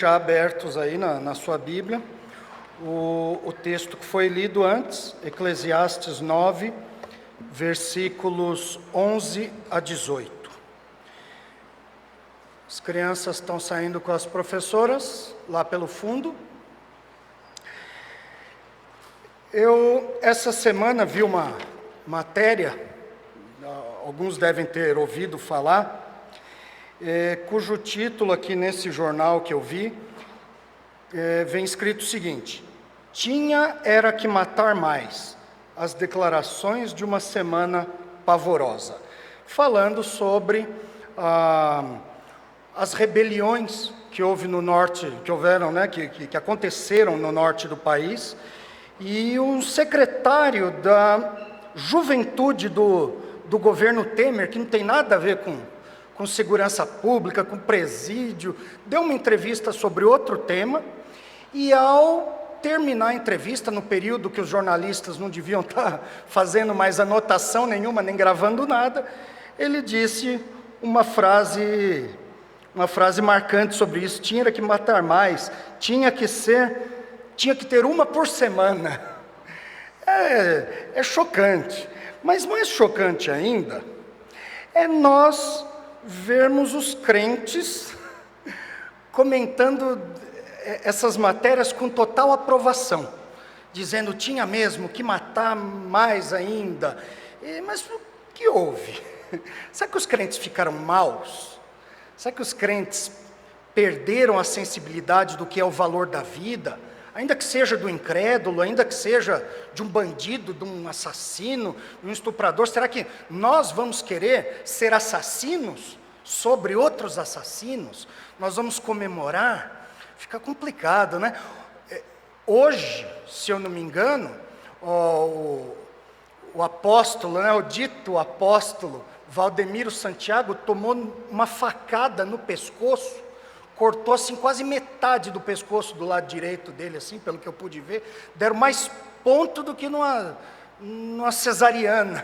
Já abertos aí na sua Bíblia, o texto que foi lido antes, Eclesiastes 9, versículos 11 a 18. As crianças estão saindo com as professoras, lá pelo fundo. Eu, essa semana, vi uma matéria, alguns devem ter ouvido falar, cujo título aqui nesse jornal que eu vi, vem escrito o seguinte: era que matar mais, as declarações de uma semana pavorosa, falando sobre as rebeliões que houve no norte, que houveram, que aconteceram no norte do país, e o secretário da juventude do governo Temer, que não tem nada a ver com segurança pública, com presídio, deu uma entrevista sobre outro tema, e ao terminar a entrevista, no período que os jornalistas não deviam estar fazendo mais anotação nenhuma, nem gravando nada, ele disse uma frase marcante sobre isso: tinha que matar mais, tinha que ter uma por semana. É chocante, mas mais chocante ainda é nós vermos os crentes comentando essas matérias com total aprovação, dizendo tinha mesmo que matar mais ainda. Mas o que houve? Será que os crentes ficaram maus? Será que os crentes perderam a sensibilidade do que é o valor da vida? Ainda que seja do incrédulo, ainda que seja de um bandido, de um assassino, de um estuprador, será que nós vamos querer ser assassinos sobre outros assassinos? Nós vamos comemorar? Fica complicado, né? Hoje, se eu não me engano, o apóstolo, o dito apóstolo Valdemiro Santiago tomou uma facada no pescoço, cortou assim quase metade do pescoço do lado direito dele, assim, pelo que eu pude ver. Deram mais ponto do que numa cesariana.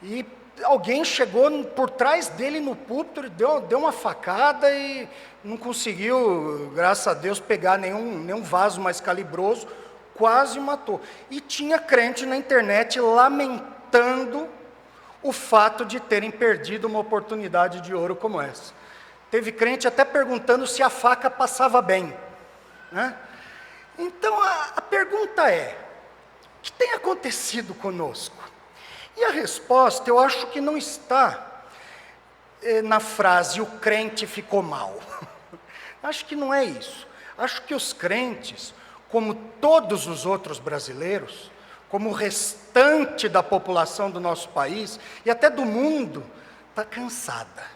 E alguém chegou por trás dele no púlpito, deu uma facada e não conseguiu, graças a Deus, pegar nenhum vaso mais calibroso, quase matou. E tinha crente na internet lamentando o fato de terem perdido uma oportunidade de ouro como essa. Teve crente até perguntando se a faca passava bem, né? Então a pergunta é: o que tem acontecido conosco? E a resposta, eu acho que não está na frase "o crente ficou mal". Acho que não é isso. Acho que os crentes, como todos os outros brasileiros, como o restante da população do nosso país e até do mundo, está cansada.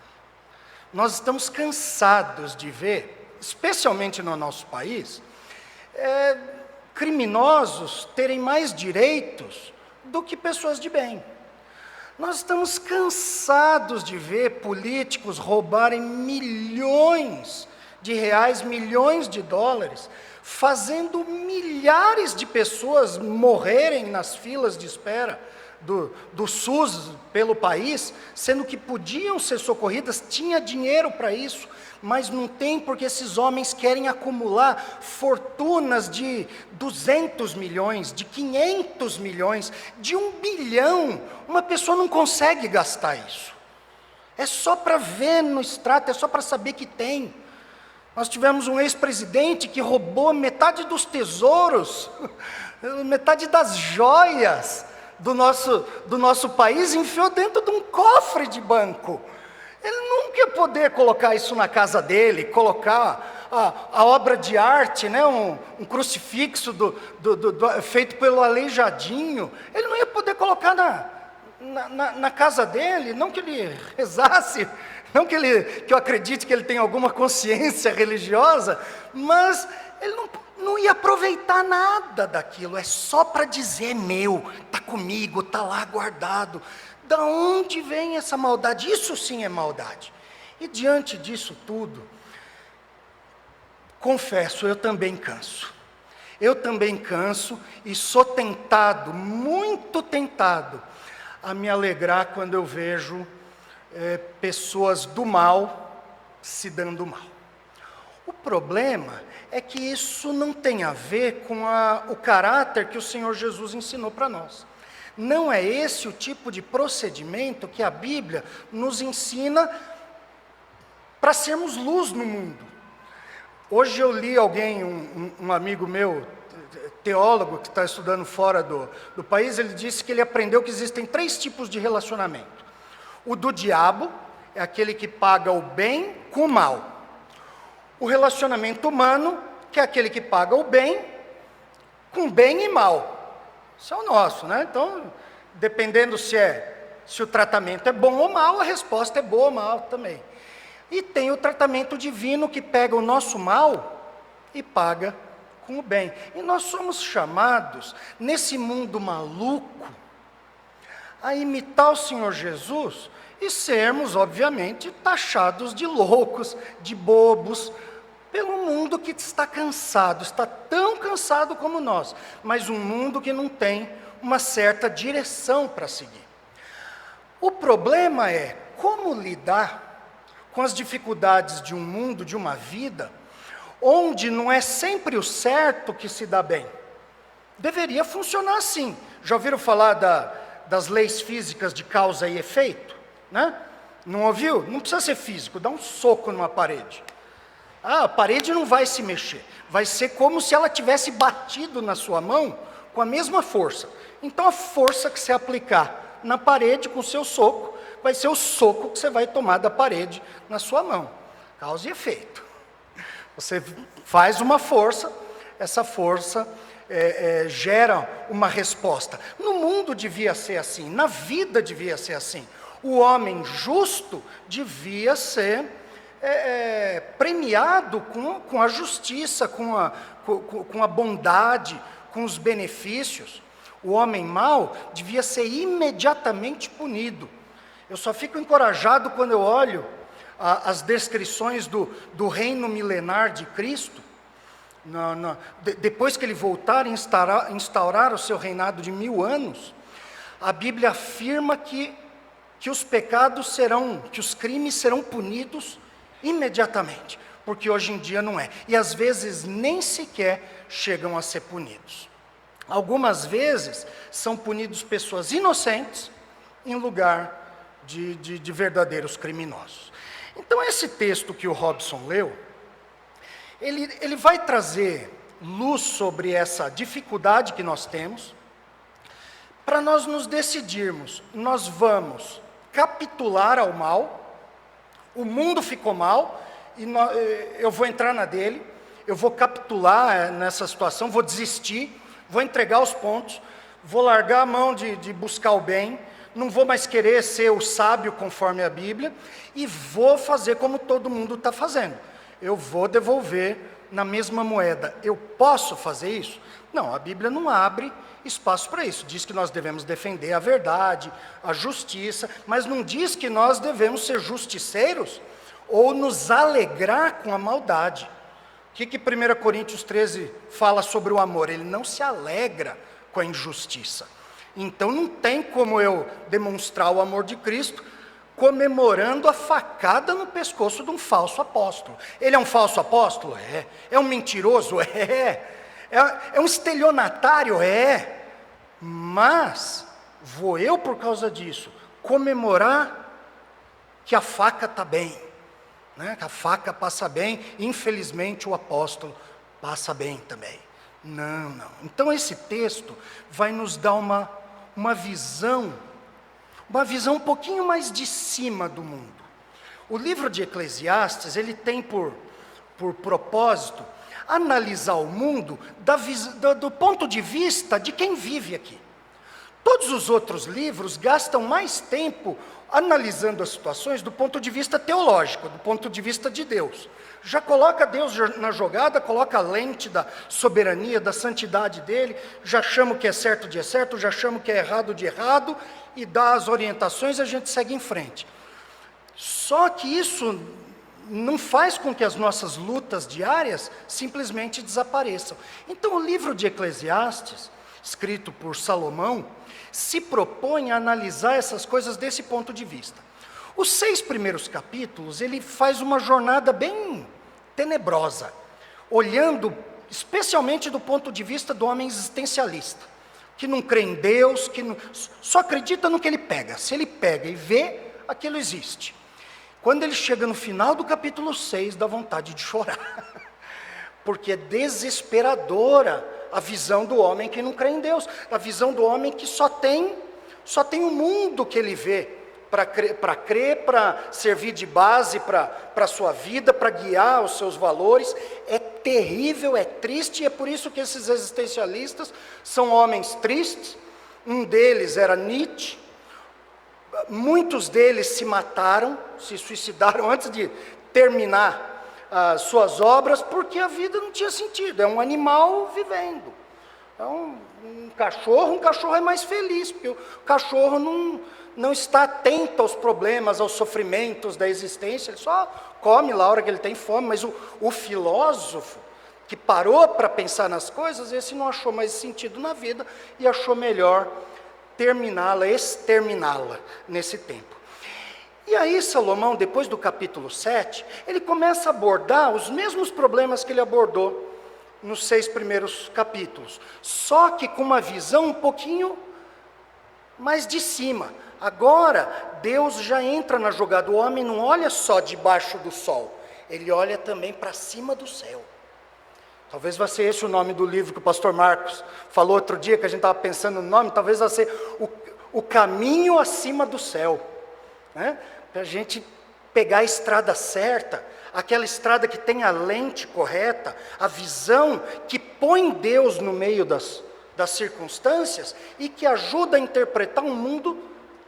Nós estamos cansados de ver, especialmente no nosso país, criminosos terem mais direitos do que pessoas de bem. Nós estamos cansados de ver políticos roubarem milhões de reais, milhões de dólares, fazendo milhares de pessoas morrerem nas filas de espera do SUS pelo país, sendo que podiam ser socorridas, tinha dinheiro para isso, mas não tem, porque esses homens querem acumular fortunas de 200 milhões, de 500 milhões, de 1 bilhão. Uma pessoa não consegue gastar isso. É só para ver no extrato, é só para saber que tem. Nós tivemos um ex-presidente que roubou metade dos tesouros, metade das joias do nosso país, enfiou dentro de um cofre de banco. Ele nunca ia poder colocar isso na casa dele, colocar a obra de arte, um crucifixo feito pelo Aleijadinho. Ele não ia poder colocar na casa dele, não que ele rezasse, não que eu acredite que ele tenha alguma consciência religiosa, mas ele não ia aproveitar nada daquilo. É só para dizer: meu, está comigo, está lá guardado. Da onde vem essa maldade? Isso sim é maldade. E diante disso tudo, confesso, eu também canso. Eu também canso e sou tentado, muito tentado, a me alegrar quando eu vejo pessoas do mal se dando mal. O problema é que isso não tem a ver com o caráter que o Senhor Jesus ensinou para nós. Não é esse o tipo de procedimento que a Bíblia nos ensina para sermos luz no mundo. Hoje eu li alguém, um amigo meu, teólogo, que está estudando fora do país, ele disse que ele aprendeu que existem 3 tipos de relacionamento. O do diabo é aquele que paga o bem com o mal. O relacionamento humano, que é aquele que paga o bem com bem e mal. Isso é o nosso, né? Então, dependendo se o tratamento é bom ou mal, a resposta é boa ou mal também. E tem o tratamento divino que pega o nosso mal e paga com o bem. E nós somos chamados, nesse mundo maluco, a imitar o Senhor Jesus e sermos, obviamente, taxados de loucos, de bobos, pelo mundo que está cansado, está tão cansado como nós, mas um mundo que não tem uma certa direção para seguir. O problema é como lidar com as dificuldades de um mundo, de uma vida, onde não é sempre o certo que se dá bem. Deveria funcionar assim. Já ouviram falar das leis físicas de causa e efeito? Né? Não ouviu? Não precisa ser físico, dá um soco numa parede. A parede não vai se mexer. Vai ser como se ela tivesse batido na sua mão com a mesma força. Então a força que você aplicar na parede com o seu soco, vai ser o soco que você vai tomar da parede na sua mão. Causa e efeito. Você faz uma força, essa força gera uma resposta. No mundo devia ser assim, na vida devia ser assim. O homem justo devia ser premiado com a justiça, com a bondade, com os benefícios. O homem mau devia ser imediatamente punido. Eu só fico encorajado quando eu olho as descrições do reino milenar de Cristo, depois que ele voltar a instaurar o seu reinado de 1000 anos, a Bíblia afirma que os pecados que os crimes serão punidos imediatamente, porque hoje em dia não é, e às vezes nem sequer chegam a ser punidos. Algumas vezes são punidos pessoas inocentes em lugar de verdadeiros criminosos. Então esse texto que o Robson leu, ele vai trazer luz sobre essa dificuldade que nós temos, para nós nos decidirmos, nós vamos capitular ao mal, o mundo ficou mal, e eu vou entrar na dele, eu vou capitular nessa situação, vou desistir, vou entregar os pontos, vou largar a mão de buscar o bem, não vou mais querer ser o sábio conforme a Bíblia, e vou fazer como todo mundo está fazendo. Eu vou devolver na mesma moeda. Eu posso fazer isso? Não, a Bíblia não abre espaço para isso. Diz que nós devemos defender a verdade, a justiça, mas não diz que nós devemos ser justiceiros ou nos alegrar com a maldade. O que 1 Coríntios 13 fala sobre o amor? Ele não se alegra com a injustiça. Então não tem como eu demonstrar o amor de Cristo comemorando a facada no pescoço de um falso apóstolo. Ele é um falso apóstolo? É. É um mentiroso? É um estelionatário? É. Mas vou eu, por causa disso, comemorar que a faca está bem, né? Que a faca passa bem, infelizmente o apóstolo passa bem também. Não. Então esse texto vai nos dar uma visão um pouquinho mais de cima do mundo. O livro de Eclesiastes, ele tem por propósito analisar o mundo do ponto de vista de quem vive aqui. Todos os outros livros gastam mais tempo analisando as situações do ponto de vista teológico, do ponto de vista de Deus. Já coloca Deus na jogada, coloca a lente da soberania, da santidade dele, já chama o que é certo de certo, já chama o que é errado de errado, e dá as orientações e a gente segue em frente. Só que isso não faz com que as nossas lutas diárias simplesmente desapareçam. Então o livro de Eclesiastes, escrito por Salomão, se propõe a analisar essas coisas desse ponto de vista. Os 6 primeiros capítulos, ele faz uma jornada bem tenebrosa, olhando especialmente do ponto de vista do homem existencialista, que não crê em Deus, só acredita no que ele pega. Se ele pega e vê, aquilo existe. Quando ele chega no final do capítulo 6, dá vontade de chorar, porque é desesperadora a visão do homem que não crê em Deus, a visão do homem que só tem o mundo que ele vê, para crer, para servir de base para a sua vida, para guiar os seus valores. É terrível, é triste, e é por isso que esses existencialistas são homens tristes. Um deles era Nietzsche. Muitos deles se mataram, se suicidaram antes de terminar as suas obras, porque a vida não tinha sentido. É um animal vivendo. É um cachorro é mais feliz, porque o cachorro não está atento aos problemas, aos sofrimentos da existência, ele só come lá a hora que ele tem fome. Mas o filósofo, que parou para pensar nas coisas, esse não achou mais sentido na vida e achou melhor exterminá-la nesse tempo. E aí Salomão, depois do capítulo 7, ele começa a abordar os mesmos problemas que ele abordou nos 6 primeiros capítulos, só que com uma visão um pouquinho mais de cima. Agora, Deus já entra na jogada. O homem não olha só debaixo do sol, ele olha também para cima do céu. Talvez vai ser esse o nome do livro que o pastor Marcos falou outro dia, que a gente estava pensando no nome. Talvez vai ser o caminho acima do céu, né? Para a gente pegar a estrada certa, aquela estrada que tem a lente correta, a visão que põe Deus no meio das circunstâncias e que ajuda a interpretar um mundo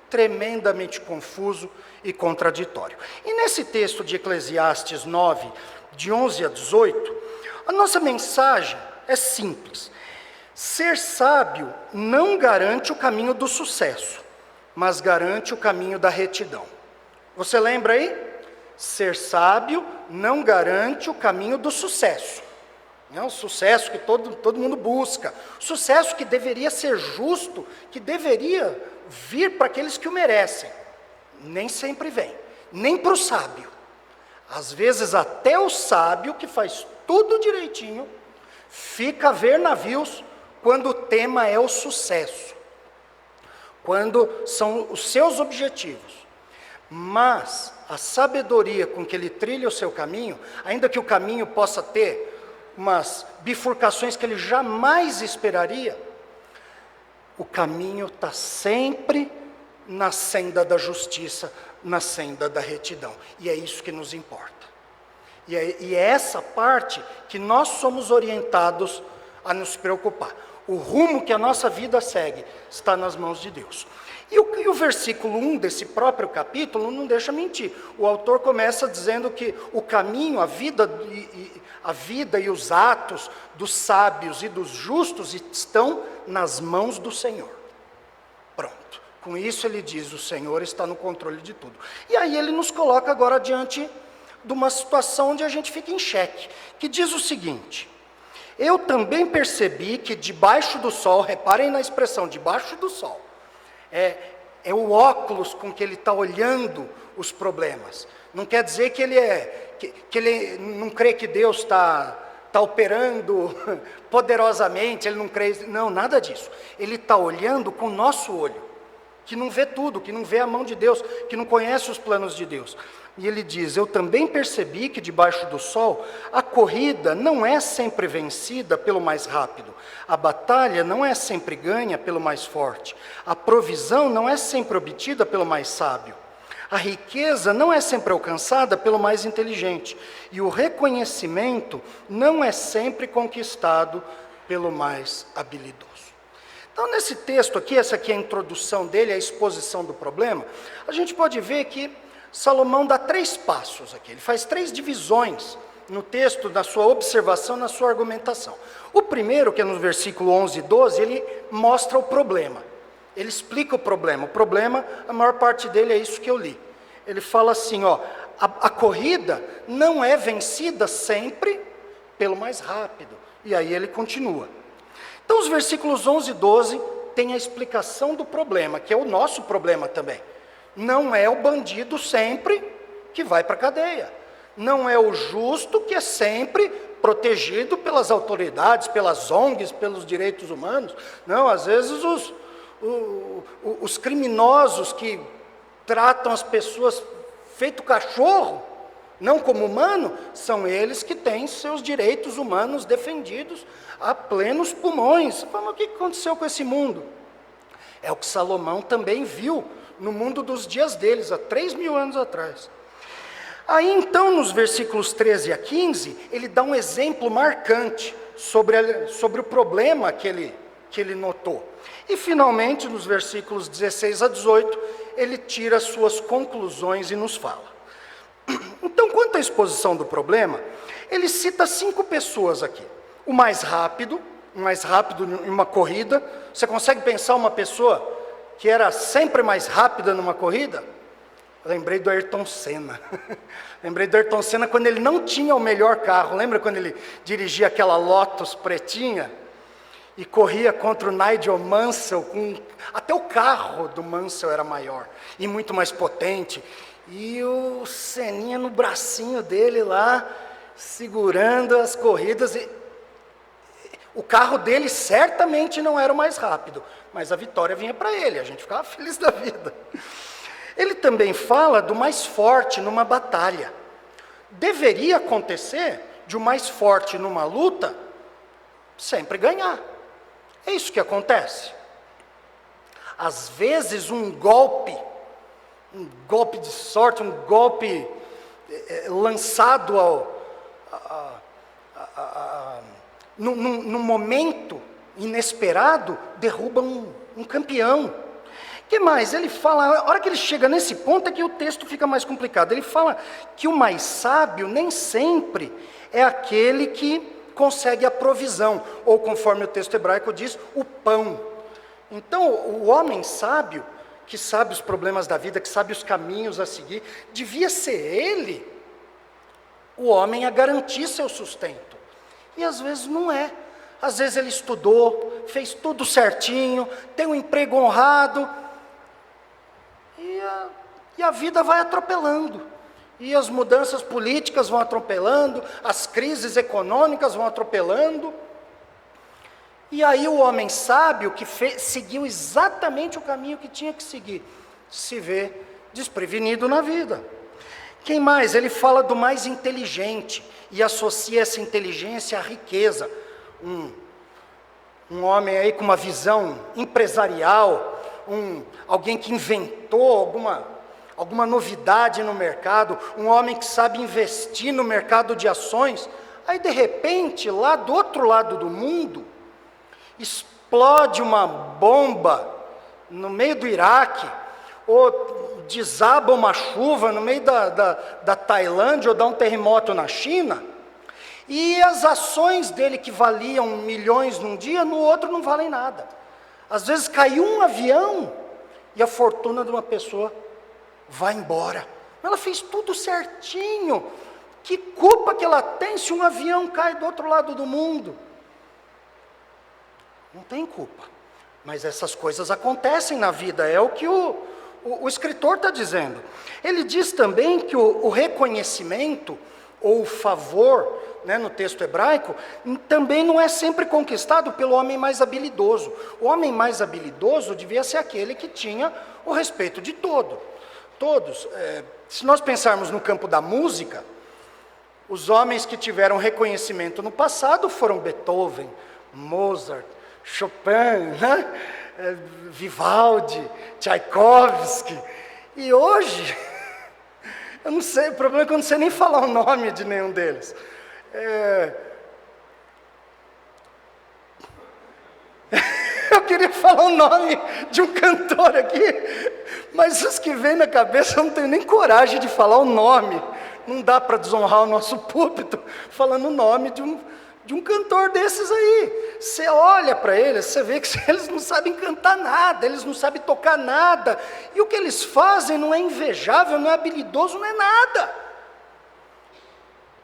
tremendamente confuso e contraditório. E nesse texto de Eclesiastes 9, de 11 a 18, a nossa mensagem é simples. Ser sábio não garante o caminho do sucesso, mas garante o caminho da retidão. Você lembra aí? Ser sábio não garante o caminho do sucesso. Não, o sucesso que todo mundo busca. O sucesso que deveria ser justo, que deveria vir para aqueles que o merecem. Nem sempre vem, nem para o sábio. Às vezes até o sábio, que faz tudo direitinho, fica a ver navios quando o tema é o sucesso, quando são os seus objetivos. Mas a sabedoria com que ele trilha o seu caminho, ainda que o caminho possa ter umas bifurcações que ele jamais esperaria, o caminho está sempre na senda da justiça, na senda da retidão. E é isso que nos importa. E é essa parte que nós somos orientados a nos preocupar. O rumo que a nossa vida segue está nas mãos de Deus. E o versículo 1 desse próprio capítulo não deixa mentir. O autor começa dizendo que o caminho, a vida e os atos dos sábios e dos justos estão nas mãos do Senhor. Pronto. Com isso ele diz, o Senhor está no controle de tudo. E aí ele nos coloca agora diante de uma situação onde a gente fica em xeque, que diz o seguinte: eu também percebi que debaixo do sol, reparem na expressão, debaixo do sol, é o óculos com que ele está olhando os problemas. Não quer dizer que ele não crê que Deus está operando poderosamente, ele não crê, não, nada disso. Ele está olhando com o nosso olho, que não vê tudo, que não vê a mão de Deus, que não conhece os planos de Deus. E ele diz, eu também percebi que debaixo do sol, a corrida não é sempre vencida pelo mais rápido, a batalha não é sempre ganha pelo mais forte, a provisão não é sempre obtida pelo mais sábio, a riqueza não é sempre alcançada pelo mais inteligente, e o reconhecimento não é sempre conquistado pelo mais habilidoso. Então, nesse texto aqui, essa aqui é a introdução dele, a exposição do problema, a gente pode ver que Salomão dá 3 passos aqui, ele faz 3 divisões no texto, na sua observação, na sua argumentação. O primeiro, que é no versículo 11 e 12, ele mostra o problema, ele explica o problema, a maior parte dele é isso que eu li. Ele fala assim, a corrida não é vencida sempre pelo mais rápido, e aí ele continua. Então os versículos 11 e 12 têm a explicação do problema, que é o nosso problema também. Não é o bandido sempre que vai para a cadeia. Não é o justo que é sempre protegido pelas autoridades, pelas ONGs, pelos direitos humanos. Não, às vezes os criminosos que tratam as pessoas feito cachorro, não como humano, são eles que têm seus direitos humanos defendidos a plenos pulmões. Mas o que aconteceu com esse mundo? É o que Salomão também viu no mundo dos dias deles, há 3.000 anos atrás. Aí então, nos versículos 13 a 15, ele dá um exemplo marcante sobre o problema que ele notou. E finalmente, nos versículos 16 a 18, ele tira as suas conclusões e nos fala. Então, quanto à exposição do problema, ele cita 5 pessoas aqui. O mais rápido em uma corrida. Você consegue pensar uma pessoa que era sempre mais rápida numa corrida? Lembrei do Ayrton Senna. Lembrei do Ayrton Senna quando ele não tinha o melhor carro. Lembra quando ele dirigia aquela Lotus pretinha? E corria contra o Nigel Mansell. Até o carro do Mansell era maior e muito mais potente. E o Seninha no bracinho dele lá, segurando as corridas. O carro dele certamente não era o mais rápido, mas a vitória vinha para ele, a gente ficava feliz da vida. Ele também fala do mais forte numa batalha. Deveria acontecer de o mais forte numa luta sempre ganhar. É isso que acontece. Às vezes um golpe de sorte, um golpe lançado num momento inesperado, derruba um campeão. O que mais? Ele fala, a hora que ele chega nesse ponto é que o texto fica mais complicado. Ele fala que o mais sábio nem sempre é aquele que consegue a provisão, ou conforme o texto hebraico diz, o pão. Então, o homem sábio, que sabe os problemas da vida, que sabe os caminhos a seguir, devia ser ele, o homem, a garantir seu sustento. E às vezes não é. Às vezes ele estudou, fez tudo certinho, tem um emprego honrado, e a vida vai atropelando. E as mudanças políticas vão atropelando, as crises econômicas vão atropelando. E aí o homem sábio, que seguiu exatamente o caminho que tinha que seguir, se vê desprevenido na vida. Quem mais? Ele fala do mais inteligente e associa essa inteligência à riqueza. Um homem aí com uma visão empresarial, alguém que inventou alguma novidade no mercado, um homem que sabe investir no mercado de ações. Aí de repente, lá do outro lado do mundo, explode uma bomba no meio do Iraque, ou desaba uma chuva no meio da Tailândia, ou dá um terremoto na China, e as ações dele que valiam milhões num dia, no outro não valem nada. Às vezes cai um avião e a fortuna de uma pessoa vai embora. Ela fez tudo certinho. Que culpa que ela tem se um avião cai do outro lado do mundo? Não tem culpa. Mas essas coisas acontecem na vida, é o que o escritor está dizendo. Ele diz também que o reconhecimento, ou o favor, no texto hebraico, também não é sempre conquistado pelo homem mais habilidoso. O homem mais habilidoso devia ser aquele que tinha o respeito de todos. Se nós pensarmos no campo da música, os homens que tiveram reconhecimento no passado foram Beethoven, Mozart, Chopin, Vivaldi, Tchaikovsky. E hoje, eu não sei, o problema é que eu não sei nem falar o nome de nenhum deles. Eu queria falar o nome de um cantor aqui, mas os que vêm na cabeça eu não tenho nem coragem de falar o nome. Não dá para desonrar o nosso púlpito falando o nome de um cantor desses aí. Você olha para eles, você vê que eles não sabem cantar nada, eles não sabem tocar nada, e o que eles fazem não é invejável, não é habilidoso, não é nada.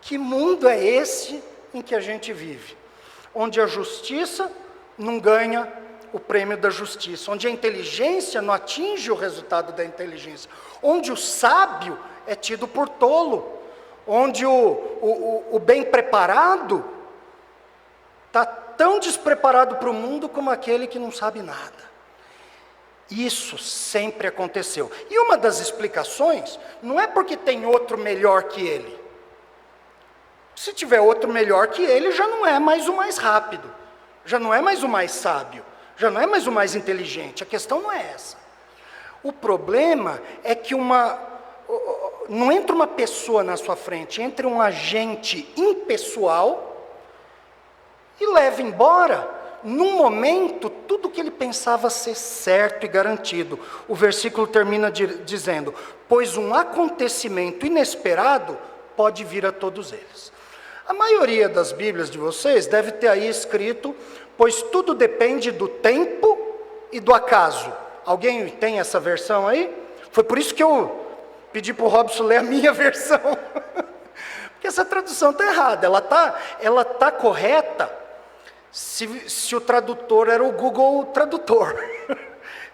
Que mundo é esse em que a gente vive? Onde a justiça não ganha o prêmio da justiça, onde a inteligência não atinge o resultado da inteligência, onde o sábio é tido por tolo, onde o bem preparado está tão despreparado para o mundo como aquele que não sabe nada. Isso sempre aconteceu. E uma das explicações não é porque tem outro melhor que ele. Se tiver outro melhor que ele, já não é mais o mais rápido, já não é mais o mais sábio, já não é mais o mais inteligente. A questão não é essa. O problema é que não entra uma pessoa na sua frente, entra um agente impessoal e leva embora, num momento, tudo que ele pensava ser certo e garantido. O versículo termina dizendo: pois um acontecimento inesperado pode vir a todos eles. A maioria das Bíblias de vocês deve ter aí escrito: pois tudo depende do tempo e do acaso. Alguém tem essa versão aí? Foi por isso que eu pedi para o Robson ler a minha versão. Porque essa tradução está errada. Ela tá correta se o tradutor era o Google Tradutor.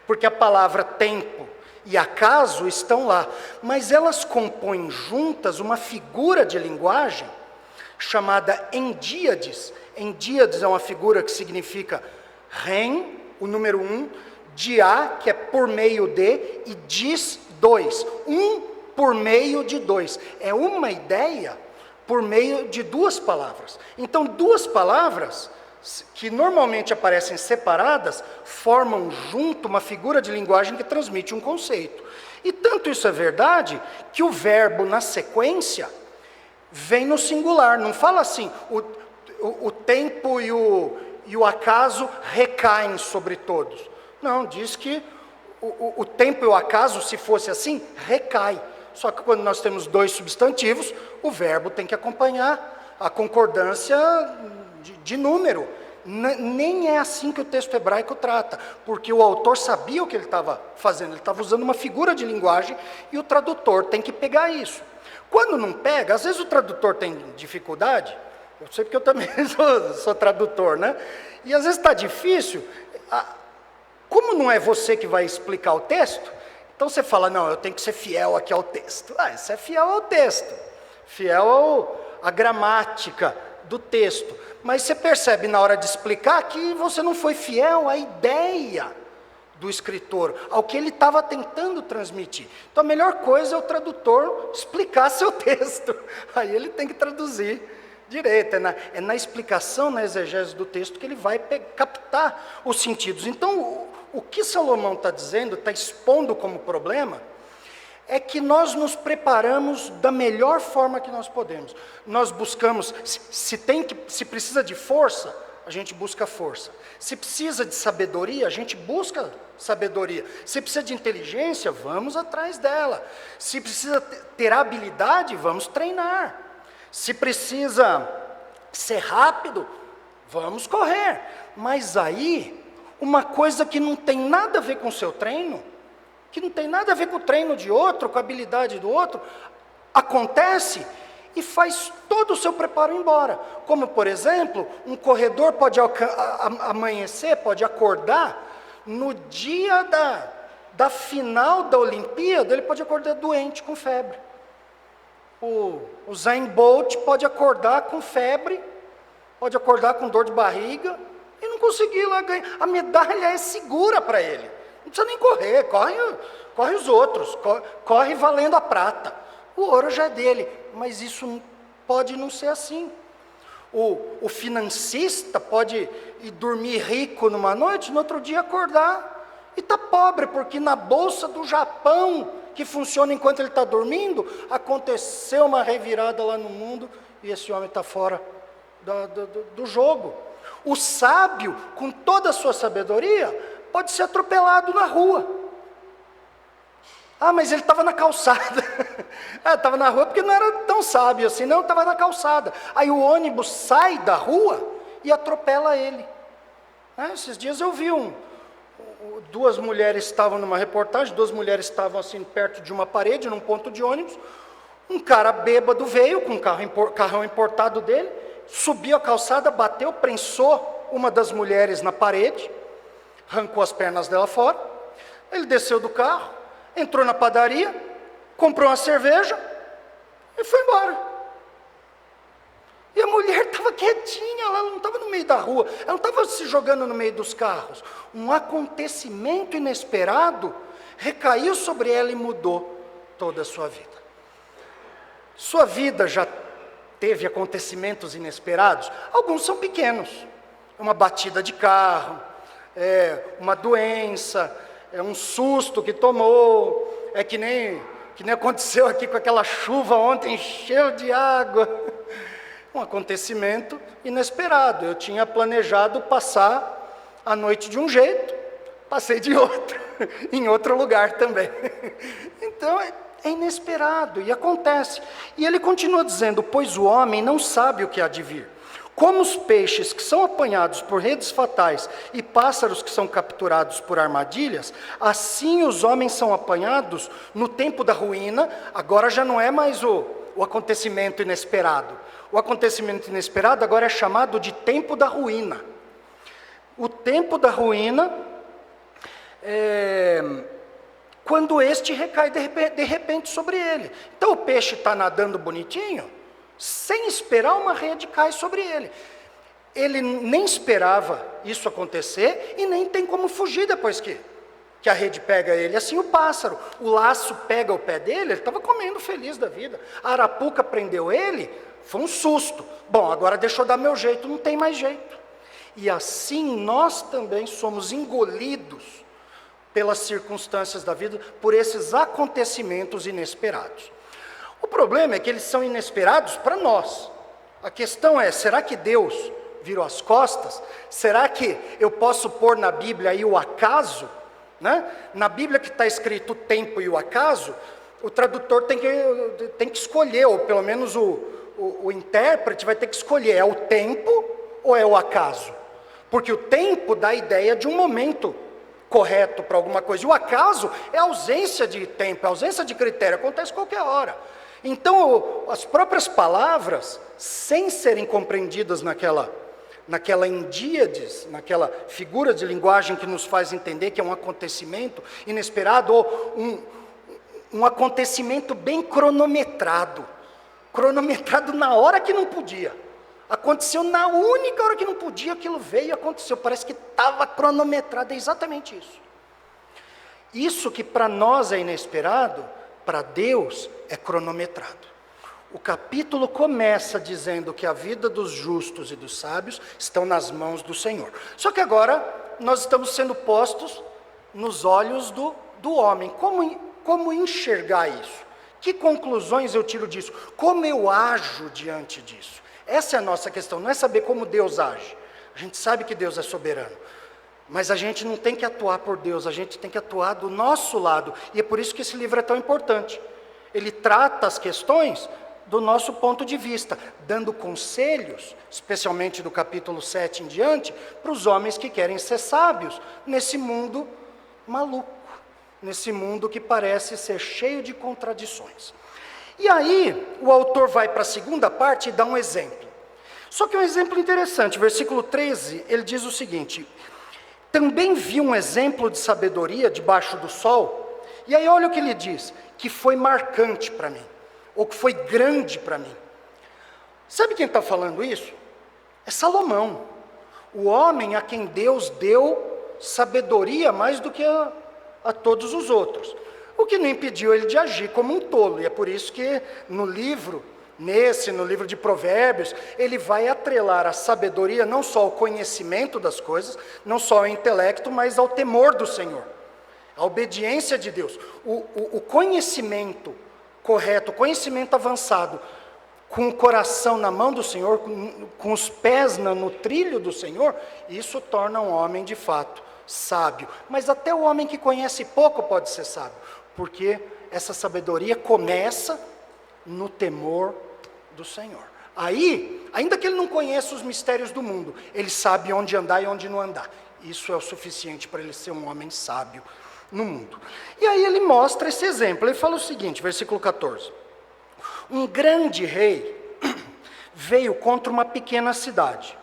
Porque a palavra tempo e acaso estão lá. Mas elas compõem juntas uma figura de linguagem chamada endíades. Endíades é uma figura que significa rem, o número 1, dia, que é por meio de, e dis, 2. Um por meio de 2. É uma ideia por meio de duas palavras. Então, duas palavras que normalmente aparecem separadas formam junto uma figura de linguagem que transmite um conceito. E tanto isso é verdade que o verbo na sequência vem no singular. Não fala assim: o tempo e o acaso recaem sobre todos. Não, diz que o tempo e o acaso, se fosse assim, recai. Só que quando nós temos dois substantivos, o verbo tem que acompanhar a concordância de número. Nem é assim que o texto hebraico trata, porque o autor sabia o que ele estava fazendo, ele estava usando uma figura de linguagem e o tradutor tem que pegar isso. Quando não pega, às vezes o tradutor tem dificuldade, eu sei porque eu também sou tradutor, né? E às vezes está difícil. Como não é você que vai explicar o texto, então você fala: não, eu tenho que ser fiel aqui ao texto. Você é fiel ao texto, fiel à gramática do texto. Mas você percebe na hora de explicar que você não foi fiel à ideia do escritor, ao que ele estava tentando transmitir. Então a melhor coisa é o tradutor explicar seu texto. Aí ele tem que traduzir direito. É na explicação, na exegese do texto que ele vai captar os sentidos. Então o que Salomão está dizendo, está expondo como problema, é que nós nos preparamos da melhor forma que nós podemos. Nós buscamos, se precisa de força, a gente busca força. Se precisa de sabedoria, a gente busca sabedoria. Se precisa de inteligência, vamos atrás dela. Se precisa ter habilidade, vamos treinar. Se precisa ser rápido, vamos correr. Mas aí, uma coisa que não tem nada a ver com o seu treino, que não tem nada a ver com o treino de outro, com a habilidade do outro, acontece e faz todo o seu preparo embora. Como, por exemplo, um corredor pode amanhecer, pode acordar, no dia da final da Olimpíada, ele pode acordar doente, com febre. O Usain Bolt pode acordar com febre, pode acordar com dor de barriga, e não conseguir lá ganhar. A medalha é segura para ele. Não precisa nem correr, corre os outros, corre valendo a prata. O ouro já é dele, mas isso pode não ser assim. O financista pode ir dormir rico numa noite, no outro dia acordar e está pobre, porque na bolsa do Japão, que funciona enquanto ele está dormindo, aconteceu uma revirada lá no mundo e esse homem está fora do jogo. O sábio, com toda a sua sabedoria, pode ser atropelado na rua. Mas ele estava na calçada. Estava na rua porque não era tão sábio assim, não, estava na calçada. Aí o ônibus sai da rua e atropela ele. Esses dias eu vi duas mulheres estavam numa reportagem, duas mulheres estavam assim perto de uma parede, num ponto de ônibus. Um cara bêbado veio com um carrão importado dele, subiu a calçada, bateu, prensou uma das mulheres na parede, arrancou as pernas dela fora. Ele desceu do carro, entrou na padaria, comprou uma cerveja e foi embora. E a mulher estava quietinha, ela não estava no meio da rua, ela não estava se jogando no meio dos carros. Um acontecimento inesperado recaiu sobre ela e mudou toda a sua vida. Sua vida já teve acontecimentos inesperados? Alguns são pequenos. Uma batida de carro, uma doença, um susto que tomou, que nem aconteceu aqui com aquela chuva ontem, encheu de água. Um acontecimento inesperado. Eu tinha planejado passar a noite de um jeito, passei de outro, em outro lugar também. Então, é inesperado e acontece. E ele continua dizendo, pois o homem não sabe o que há de vir. Como os peixes que são apanhados por redes fatais e pássaros que são capturados por armadilhas, assim os homens são apanhados no tempo da ruína. Agora já não é mais o acontecimento inesperado. O acontecimento inesperado agora é chamado de tempo da ruína. O tempo da ruína é quando este recai de repente sobre ele. Então o peixe está nadando bonitinho, sem esperar uma rede cai sobre ele. Ele nem esperava isso acontecer e nem tem como fugir depois que a rede pega ele. Assim o pássaro, o laço pega o pé dele, ele estava comendo feliz da vida. A arapuca prendeu ele, foi um susto. Bom, agora deixa eu dar meu jeito, não tem mais jeito. E assim nós também somos engolidos pelas circunstâncias da vida, por esses acontecimentos inesperados. O problema é que eles são inesperados para nós. A questão é, será que Deus virou as costas? Será que eu posso pôr na Bíblia aí o acaso? Né? Na Bíblia que está escrito o tempo e o acaso, o tradutor tem que escolher, ou pelo menos o intérprete vai ter que escolher, é o tempo ou é o acaso? Porque o tempo dá a ideia de um momento correto para alguma coisa, e o acaso é a ausência de tempo, a ausência de critério, acontece qualquer hora. Então, as próprias palavras, sem serem compreendidas naquela indíades, naquela figura de linguagem que nos faz entender que é um acontecimento inesperado, ou um acontecimento bem cronometrado na hora que não podia. Aconteceu na única hora que não podia, aquilo veio e aconteceu. Parece que estava cronometrado, é exatamente isso. Isso que para nós é inesperado, para Deus é cronometrado. O capítulo começa dizendo que a vida dos justos e dos sábios estão nas mãos do Senhor. Só que agora nós estamos sendo postos nos olhos do homem. Como enxergar isso? Que conclusões eu tiro disso? Como eu ajo diante disso? Essa é a nossa questão, não é saber como Deus age. A gente sabe que Deus é soberano, mas a gente não tem que atuar por Deus, a gente tem que atuar do nosso lado. E é por isso que esse livro é tão importante. Ele trata as questões do nosso ponto de vista, dando conselhos, especialmente do capítulo 7 em diante, para os homens que querem ser sábios nesse mundo maluco, nesse mundo que parece ser cheio de contradições. E aí, o autor vai para a segunda parte e dá um exemplo. Só que é um exemplo interessante, versículo 13, ele diz o seguinte: também vi um exemplo de sabedoria debaixo do sol, e aí olha o que ele diz, que foi marcante para mim, ou que foi grande para mim. Sabe quem está falando isso? É Salomão, o homem a quem Deus deu sabedoria mais do que a todos os outros. O que não impediu ele de agir como um tolo, e é por isso que no livro de Provérbios, ele vai atrelar a sabedoria não só ao conhecimento das coisas, não só ao intelecto, mas ao temor do Senhor, a obediência de Deus. O conhecimento correto, o conhecimento avançado, com o coração na mão do Senhor, com os pés no trilho do Senhor, isso torna um homem de fato sábio. Mas até o homem que conhece pouco pode ser sábio, porque essa sabedoria começa no temor do Senhor. Aí, ainda que ele não conheça os mistérios do mundo, ele sabe onde andar e onde não andar. Isso é o suficiente para ele ser um homem sábio no mundo. E aí ele mostra esse exemplo, ele fala o seguinte, versículo 14. Um grande rei veio contra uma pequena cidade.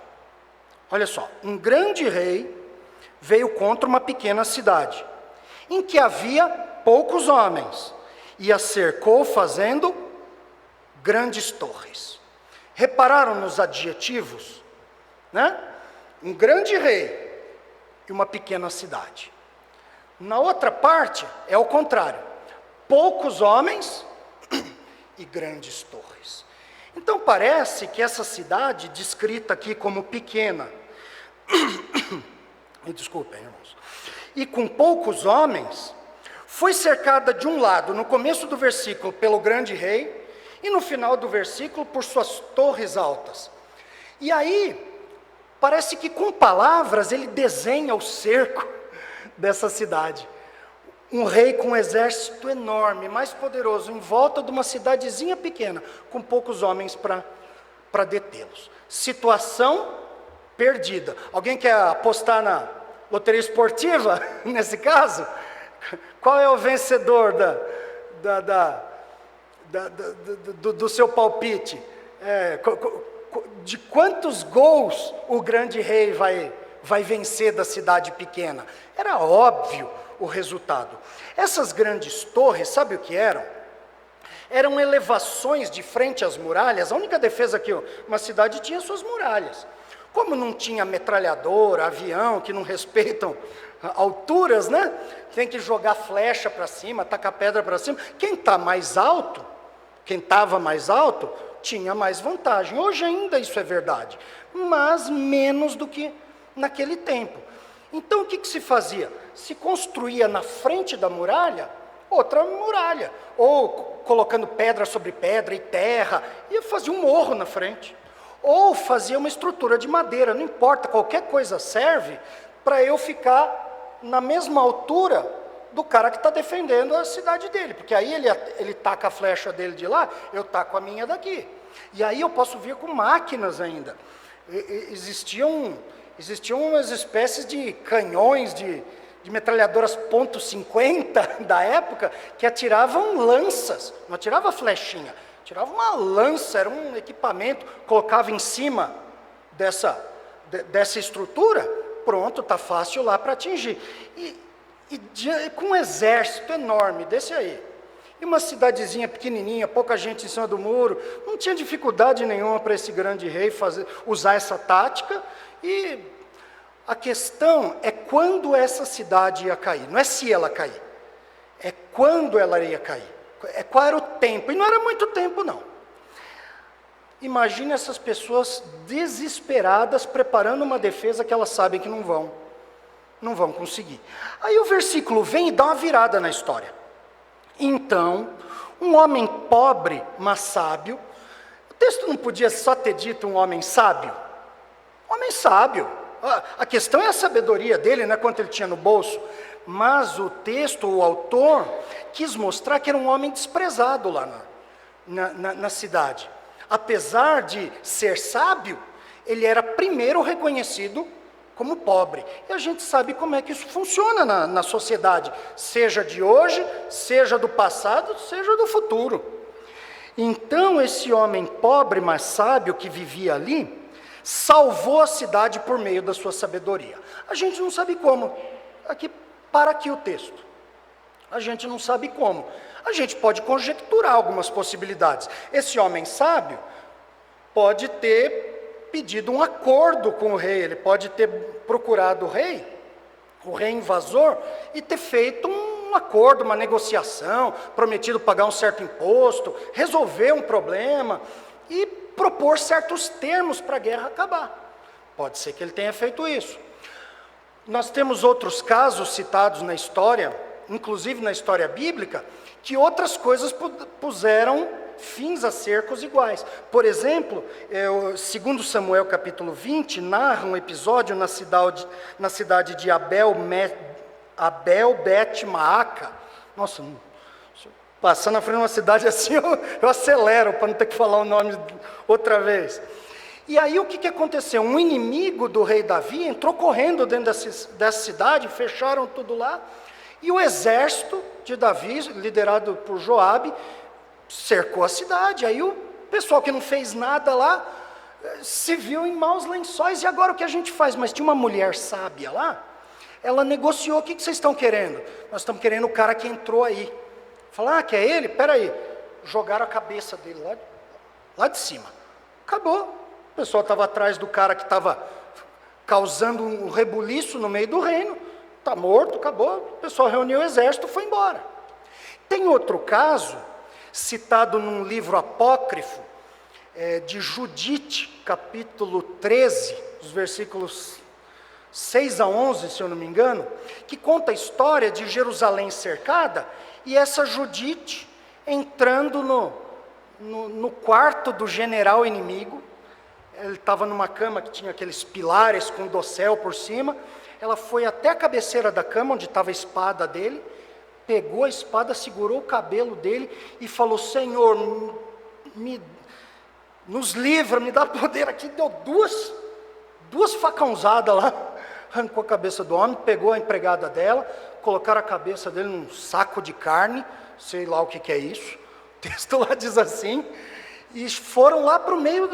Olha só, um grande rei veio contra uma pequena cidade, em que havia poucos homens, e a cercou fazendo grandes torres. Repararam nos adjetivos? Né? Um grande rei e uma pequena cidade. Na outra parte, é o contrário. Poucos homens e grandes torres. Então parece que essa cidade, descrita aqui como pequena, me desculpem, irmãos, e com poucos homens, foi cercada de um lado, no começo do versículo, pelo grande rei, e no final do versículo, por suas torres altas. E aí, parece que com palavras ele desenha o cerco dessa cidade. Um rei com um exército enorme, mais poderoso, em volta de uma cidadezinha pequena, com poucos homens para detê-los. Situação perdida. Alguém quer apostar na loteria esportiva, nesse caso? Qual é o vencedor do seu palpite? De quantos gols o grande rei vai vencer da cidade pequena? Era óbvio o resultado. Essas grandes torres, sabe o que eram? Eram elevações de frente às muralhas. A única defesa que uma cidade tinha suas muralhas. Como não tinha metralhadora, avião, que não respeitam alturas, né? Tem que jogar flecha para cima, tacar pedra para cima. Quem está mais alto, quem estava mais alto, tinha mais vantagem. Hoje ainda isso é verdade, mas menos do que naquele tempo. Então o que se fazia? Se construía na frente da muralha, outra muralha, ou colocando pedra sobre pedra e terra, e fazia um morro na frente, ou fazia uma estrutura de madeira, não importa, qualquer coisa serve para eu ficar na mesma altura do cara que está defendendo a cidade dele, porque aí ele taca a flecha dele de lá, eu taco a minha daqui, e aí eu posso vir com máquinas ainda. Existiam umas espécies de canhões, de metralhadoras .50 da época, que atiravam lanças, não atirava flechinha, atirava uma lança, era um equipamento, colocava em cima dessa estrutura, pronto, está fácil lá para atingir. Com um exército enorme desse aí, e uma cidadezinha pequenininha, pouca gente em cima do muro, não tinha dificuldade nenhuma para esse grande rei usar essa tática. E a questão é quando essa cidade ia cair, não é se ela cair, é quando ela ia cair, qual era o tempo, e não era muito tempo não. Imagine essas pessoas desesperadas, preparando uma defesa que elas sabem que não vão conseguir. Aí o versículo vem e dá uma virada na história. Então, um homem pobre, mas sábio, o texto não podia só ter dito um homem sábio? Homem sábio, a questão é a sabedoria dele, não é quanto ele tinha no bolso, mas o texto, o autor, quis mostrar que era um homem desprezado lá na cidade. Apesar de ser sábio, ele era primeiro reconhecido como pobre. E a gente sabe como é que isso funciona na sociedade, seja de hoje, seja do passado, seja do futuro. Então, esse homem pobre, mas sábio, que vivia ali, salvou a cidade por meio da sua sabedoria. A gente não sabe como. Para aqui o texto. A gente não sabe como. A gente pode conjecturar algumas possibilidades. Esse homem sábio pode ter pedido um acordo com o rei, ele pode ter procurado o rei invasor, e ter feito um acordo, uma negociação, prometido pagar um certo imposto, resolver um problema e propor certos termos para a guerra acabar. Pode ser que ele tenha feito isso. Nós temos outros casos citados na história, inclusive na história bíblica, que outras coisas puseram fins a cercos iguais. Por exemplo, segundo Samuel capítulo 20, narra um episódio na cidade de Abel Bet-Maaca. Nossa, passando na frente de uma cidade assim, eu acelero para não ter que falar o nome outra vez. E aí o que aconteceu? Um inimigo do rei Davi entrou correndo dentro dessa cidade, fecharam tudo lá, e o exército de Davi, liderado por Joabe, cercou a cidade. Aí o pessoal que não fez nada lá se viu em maus lençóis. E agora o que a gente faz? Mas tinha uma mulher sábia lá, ela negociou. O que vocês estão querendo? Nós estamos querendo o cara que entrou aí. Falaram, que é ele? Espera aí. Jogaram a cabeça dele lá de cima. Acabou. O pessoal estava atrás do cara que estava causando um rebuliço no meio do reino. Está morto, acabou. O pessoal reuniu o exército e foi embora. Tem outro caso, citado num livro apócrifo, de Judite, capítulo 13, os versículos 6 a 11, se eu não me engano, que conta a história de Jerusalém cercada, e essa Judite entrando no quarto do general inimigo. Ele estava numa cama que tinha aqueles pilares com dossel por cima. Ela foi até a cabeceira da cama, onde estava a espada dele, pegou a espada, segurou o cabelo dele e falou: Senhor, nos livra, me dá poder aqui. Deu duas facãozadas lá, arrancou a cabeça do homem, pegou a empregada dela, colocaram a cabeça dele num saco de carne, sei lá o que é isso, o texto lá diz assim, e foram lá para o meio,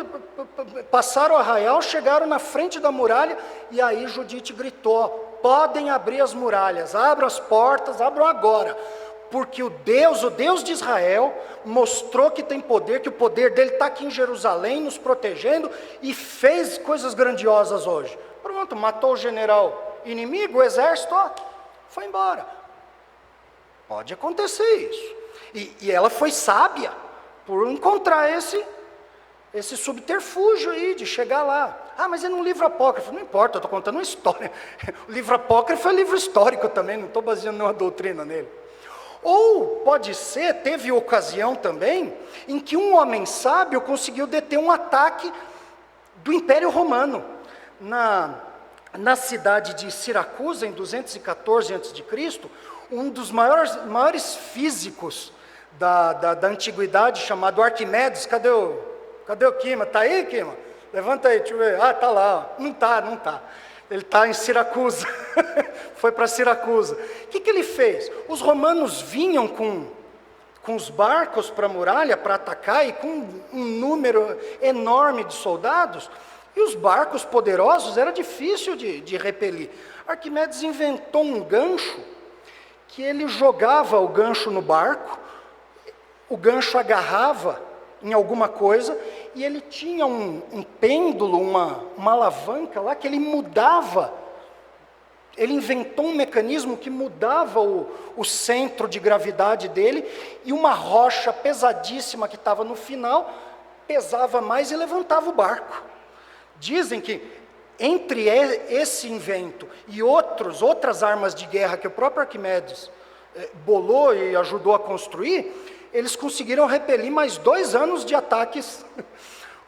passaram o arraial, chegaram na frente da muralha, e aí Judite gritou: podem abrir as muralhas, abram as portas, abram agora, porque o Deus de Israel, mostrou que tem poder, que o poder dele está aqui em Jerusalém, nos protegendo, e fez coisas grandiosas hoje. Pronto, matou o general inimigo, o exército, foi embora. Pode acontecer isso. E ela foi sábia, por encontrar esse subterfúgio aí, de chegar lá. Mas é num livro apócrifo. Não importa, eu estou contando uma história. O livro apócrifo é livro histórico também, não estou baseando nenhuma doutrina nele. Ou, pode ser, teve ocasião também, em que um homem sábio conseguiu deter um ataque do Império Romano. Na cidade de Siracusa, em 214 a.C., um dos maiores físicos da antiguidade, chamado Arquimedes. Cadê o Quima? Está aí, Quima? Levanta aí, deixa eu ver. Está lá. Não está. Ele está em Siracusa. Foi para Siracusa. O que ele fez? Os romanos vinham com os barcos para a muralha para atacar, e com um número enorme de soldados, e os barcos poderosos era difícil de repelir. Arquimedes inventou um gancho, que ele jogava o gancho no barco, o gancho agarrava em alguma coisa, e ele tinha um pêndulo, uma alavanca lá, que ele mudava. Ele inventou um mecanismo que mudava o centro de gravidade dele, e uma rocha pesadíssima que estava no final, pesava mais e levantava o barco. Dizem que entre esse invento e outras armas de guerra que o próprio Arquimedes bolou e ajudou a construir, eles conseguiram repelir mais 2 anos de ataques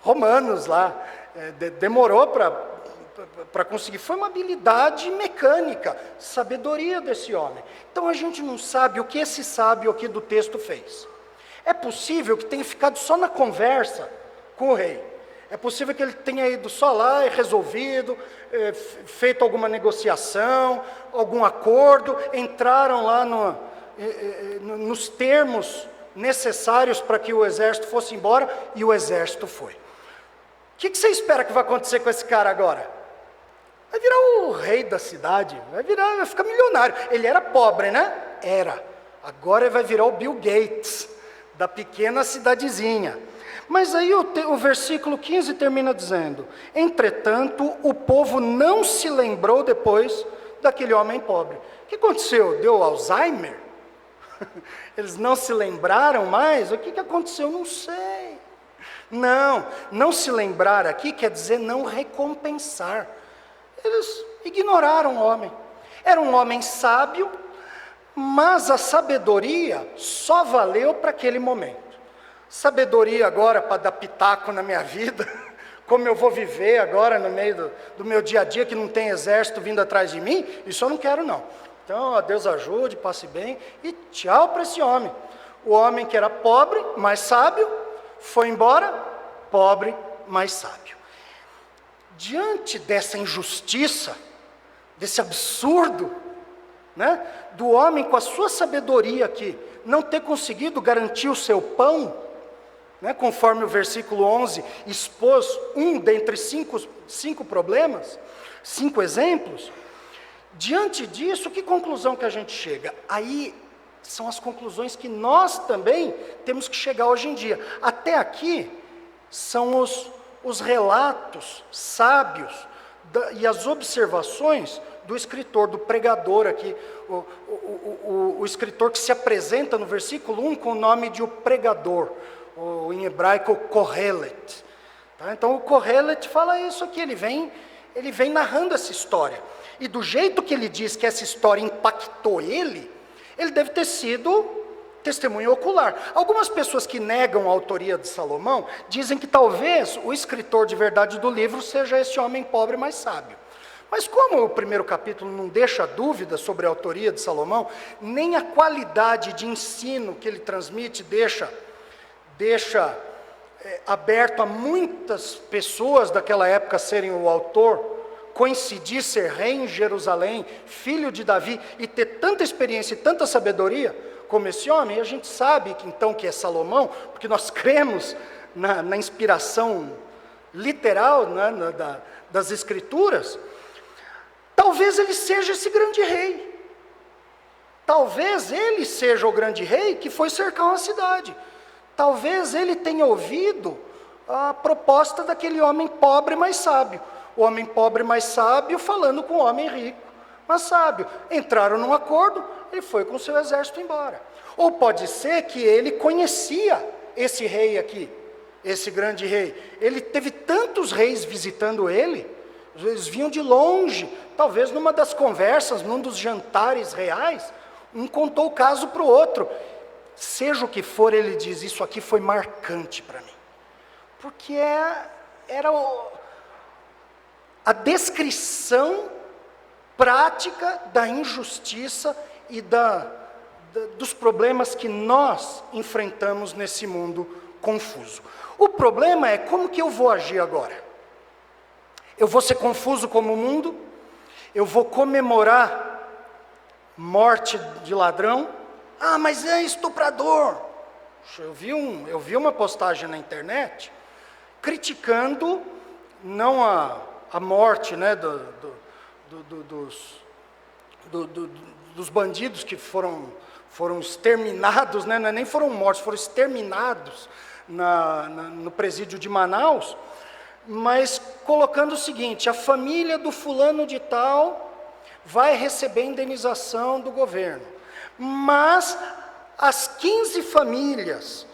romanos lá. Demorou para conseguir. Foi uma habilidade mecânica, sabedoria desse homem. Então a gente não sabe o que esse sábio aqui do texto fez. É possível que tenha ficado só na conversa com o rei. É possível que ele tenha ido só lá e resolvido, feito alguma negociação, algum acordo, entraram lá nos termos necessários para que o exército fosse embora, e o exército foi. O que você espera que vai acontecer com esse cara agora? Vai virar o rei da cidade, vai ficar milionário. Ele era pobre, né? Era. Agora ele vai virar o Bill Gates, da pequena cidadezinha. Mas aí o versículo 15 termina dizendo: entretanto, o povo não se lembrou depois daquele homem pobre. O que aconteceu? Deu Alzheimer? Eles não se lembraram mais? O que aconteceu? Não sei. Não se lembrar aqui quer dizer não recompensar. Eles ignoraram o homem. Era um homem sábio, mas a sabedoria só valeu para aquele momento. Sabedoria agora para dar pitaco na minha vida, como eu vou viver agora no meio do meu dia a dia, que não tem exército vindo atrás de mim, isso eu não quero não. Então, Deus ajude, passe bem, e tchau para esse homem. O homem que era pobre, mas sábio, foi embora, pobre, mas sábio. Diante dessa injustiça, desse absurdo, né, do homem com a sua sabedoria aqui, não ter conseguido garantir o seu pão, né, conforme o versículo 11 expôs dentre cinco problemas, 5 exemplos. Diante disso, que conclusão que a gente chega? Aí são as conclusões que nós também temos que chegar hoje em dia. Até aqui são os relatos sábios e as observações do escritor, do pregador aqui, o escritor que se apresenta no versículo 1 com o nome de o pregador, ou em hebraico, o Kohelet. Tá? Então o Kohelet fala isso aqui, ele vem narrando essa história. E do jeito que ele diz que essa história impactou ele deve ter sido testemunho ocular. Algumas pessoas que negam a autoria de Salomão dizem que talvez o escritor de verdade do livro seja esse homem pobre mais sábio. Mas como o primeiro capítulo não deixa dúvida sobre a autoria de Salomão, nem a qualidade de ensino que ele transmite deixa aberto a muitas pessoas daquela época serem o autor, coincidir ser rei em Jerusalém, filho de Davi, e ter tanta experiência e tanta sabedoria como esse homem, a gente sabe que então que é Salomão, porque nós cremos na inspiração literal, né, das Escrituras. Talvez ele seja esse grande rei. Talvez ele seja o grande rei que foi cercar uma cidade. Talvez ele tenha ouvido a proposta daquele homem pobre mais sábio. O homem pobre mais sábio falando com o homem rico mas sábio. Entraram num acordo, ele foi com seu exército embora. Ou pode ser que ele conhecia esse rei aqui, esse grande rei. Ele teve tantos reis visitando ele, eles vinham de longe. Talvez numa das conversas, num dos jantares reais, um contou o caso para o outro. Seja o que for, ele diz, isso aqui foi marcante para mim. Porque era a descrição prática da injustiça e dos problemas que nós enfrentamos nesse mundo confuso. O problema é como que eu vou agir agora? Eu vou ser confuso como o mundo? Eu vou comemorar morte de ladrão? Ah, mas é estuprador. Eu vi uma postagem na internet criticando não a morte, né, dos bandidos que foram exterminados, né, nem foram mortos, foram exterminados no presídio de Manaus, mas colocando o seguinte: a família do fulano de tal vai receber indenização do governo, mas as 15 famílias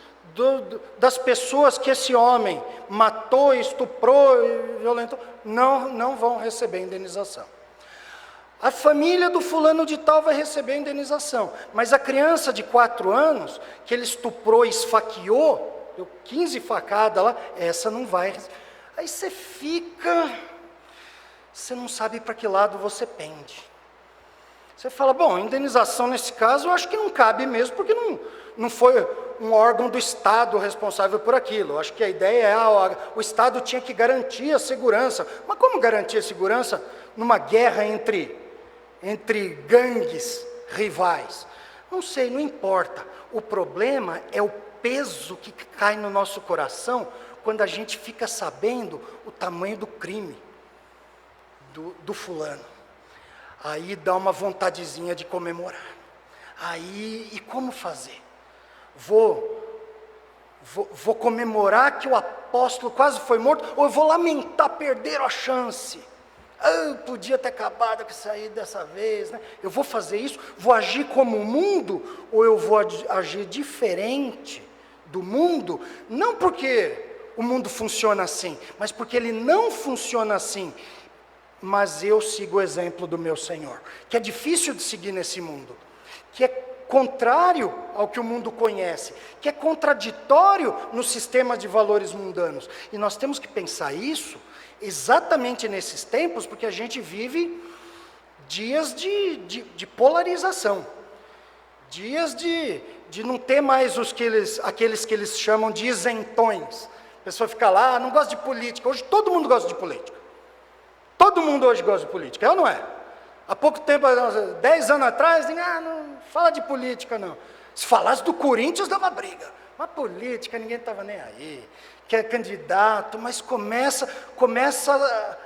das pessoas que esse homem matou, estuprou e violentou, não vão receber indenização. A família do fulano de tal vai receber indenização, mas a criança de 4 anos, que ele estuprou e esfaqueou, deu 15 facadas lá, essa não vai. Aí você não sabe para que lado você pende. Você fala, bom, indenização nesse caso eu acho que não cabe mesmo, porque não foi um órgão do Estado responsável por aquilo. Eu acho que a ideia é, o Estado tinha que garantir a segurança. Mas como garantir a segurança numa guerra entre gangues rivais? Não sei, não importa. O problema é o peso que cai no nosso coração quando a gente fica sabendo o tamanho do crime do fulano. Aí dá uma vontadezinha de comemorar. Aí, e como fazer? Vou comemorar que o apóstolo quase foi morto, ou eu vou lamentar perder a chance? Eu podia ter acabado com isso aí dessa vez, né? Eu vou fazer isso? Vou agir como o mundo, ou eu vou agir diferente do mundo? Não porque o mundo funciona assim, mas porque ele não funciona assim. Mas eu sigo o exemplo do meu Senhor, que é difícil de seguir nesse mundo, que é contrário ao que o mundo conhece, que é contraditório no sistema de valores mundanos. E nós temos que pensar isso exatamente nesses tempos, porque a gente vive dias de polarização, dias de não ter mais aqueles que eles chamam de isentões. A pessoa fica lá, não gosta de política. Hoje todo mundo gosta de política. Todo mundo hoje gosta de política, é ou não é? Há pouco tempo, 10 anos atrás, não fala de política não. Se falasse do Corinthians, dava briga. Mas política, ninguém estava nem aí. Que é candidato, mas começa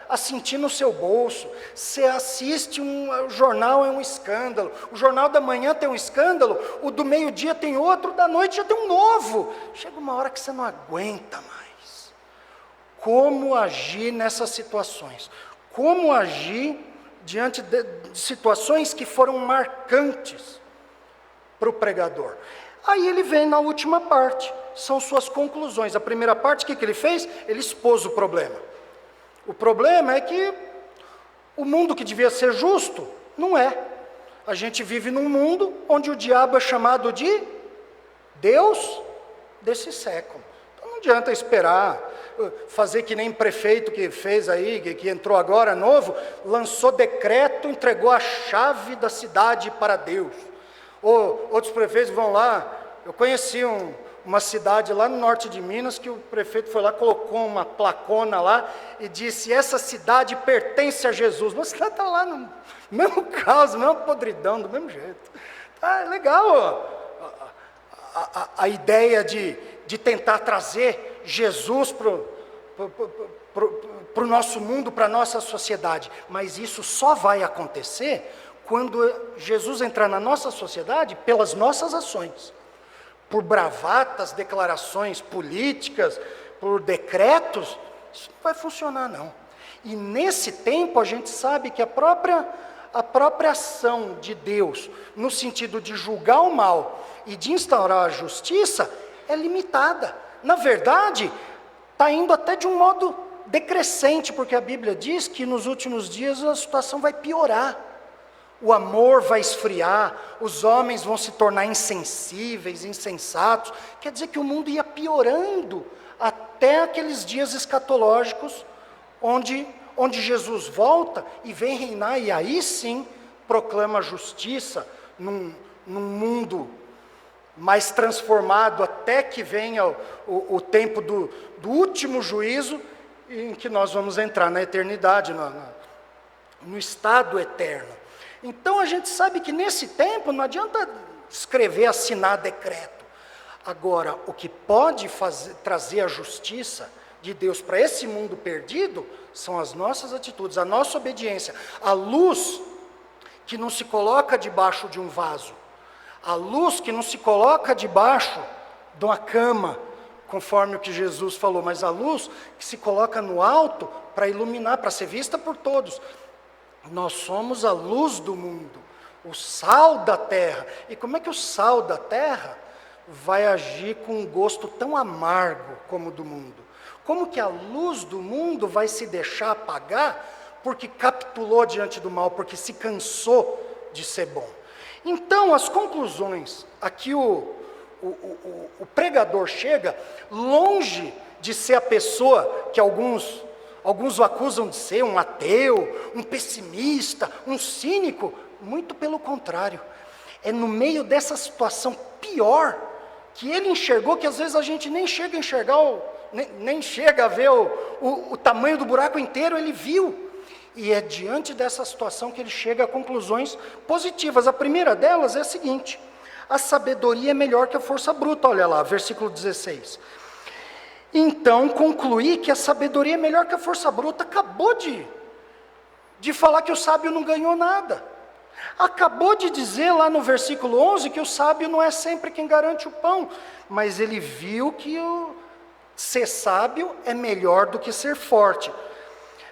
a sentir no seu bolso. Você assiste o jornal, é um escândalo. O jornal da manhã tem um escândalo, o do meio-dia tem outro, da noite já tem um novo. Chega uma hora que você não aguenta mais. como agir nessas situações. Como agir diante de situações que foram marcantes para o pregador. Aí ele vem na última parte, são suas conclusões. A primeira parte, o que ele fez? Ele expôs o problema. O problema é que o mundo que devia ser justo, não é. A gente vive num mundo onde o diabo é chamado de Deus desse século. Então não adianta esperar, fazer que nem prefeito que fez aí, que entrou agora novo, lançou decreto, entregou a chave da cidade para Deus. Ou outros prefeitos vão lá, eu conheci uma cidade lá no norte de Minas, que o prefeito foi lá, colocou uma placona lá e disse, essa cidade pertence a Jesus. Mas você está lá no mesmo caso, mesmo podridão, do mesmo jeito. Tá legal a ideia de tentar trazer Jesus para o nosso mundo, para a nossa sociedade. Mas isso só vai acontecer quando Jesus entrar na nossa sociedade pelas nossas ações. Por bravatas, declarações políticas, por decretos, isso não vai funcionar não. E nesse tempo a gente sabe que a própria ação de Deus, no sentido de julgar o mal e de instaurar a justiça, é limitada. Na verdade, está indo até de um modo decrescente, porque a Bíblia diz que nos últimos dias a situação vai piorar. O amor vai esfriar, os homens vão se tornar insensíveis, insensatos. Quer dizer que o mundo ia piorando até aqueles dias escatológicos, onde Jesus volta e vem reinar, e aí sim proclama a justiça num mundo mais transformado, até que venha o tempo do último juízo, em que nós vamos entrar na eternidade, no estado eterno. Então a gente sabe que nesse tempo não adianta escrever, assinar decreto. Agora, o que pode trazer a justiça de Deus para esse mundo perdido, são as nossas atitudes, a nossa obediência. A luz que não se coloca debaixo de um vaso, a luz que não se coloca debaixo de uma cama, conforme o que Jesus falou, mas a luz que se coloca no alto para iluminar, para ser vista por todos. Nós somos a luz do mundo, o sal da terra. E como é que o sal da terra vai agir com um gosto tão amargo como o do mundo? Como que a luz do mundo vai se deixar apagar porque capitulou diante do mal, porque se cansou de ser bom? Então, as conclusões, aqui o pregador chega, longe de ser a pessoa que alguns o acusam de ser um ateu, um pessimista, um cínico. Muito pelo contrário. É no meio dessa situação pior que ele enxergou, que às vezes a gente nem chega a enxergar, nem chega a ver o tamanho do buraco inteiro, ele viu. E é diante dessa situação que ele chega a conclusões positivas. A primeira delas é a seguinte: a sabedoria é melhor que a força bruta. Olha lá, versículo 16. Então, concluí que a sabedoria é melhor que a força bruta. Acabou de falar que o sábio não ganhou nada. Acabou de dizer lá no versículo 11 que o sábio não é sempre quem garante o pão. Mas ele viu que ser sábio é melhor do que ser forte.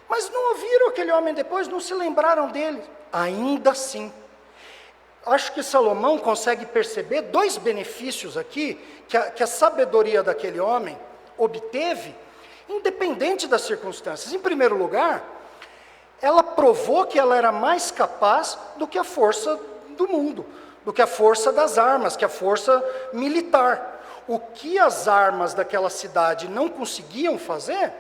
Mas não ouviram aquele homem depois, não se lembraram dele. Ainda assim, acho que Salomão consegue perceber dois benefícios aqui que a sabedoria daquele homem obteve, independente das circunstâncias. Em primeiro lugar, ela provou que ela era mais capaz do que a força do mundo, do que a força das armas, que a força militar. O que as armas daquela cidade não conseguiam fazer,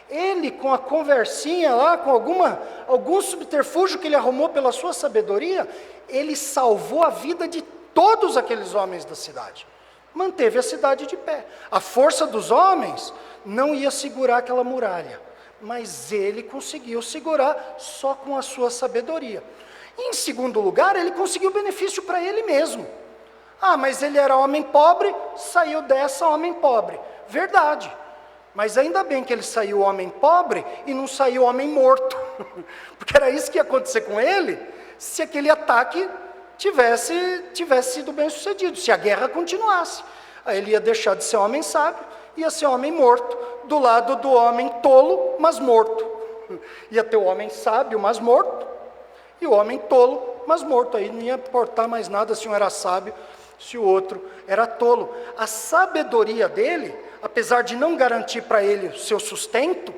ele, com a conversinha lá, com algum subterfúgio que ele arrumou pela sua sabedoria, ele salvou a vida de todos aqueles homens da cidade. Manteve a cidade de pé. A força dos homens não ia segurar aquela muralha, mas ele conseguiu segurar só com a sua sabedoria. E, em segundo lugar, ele conseguiu benefício para ele mesmo. Ah, mas ele era homem pobre, saiu dessa homem pobre. Verdade. Mas ainda bem que ele saiu homem pobre e não saiu homem morto. Porque era isso que ia acontecer com ele, se aquele ataque tivesse sido bem sucedido, se a guerra continuasse. Aí ele ia deixar de ser homem sábio ia ser homem morto, do lado do homem tolo, mas morto. Ia ter o homem sábio, mas morto, e o homem tolo, mas morto. Aí não ia importar mais nada se um era sábio, se o outro era tolo. A sabedoria dele, apesar de não garantir para ele o seu sustento,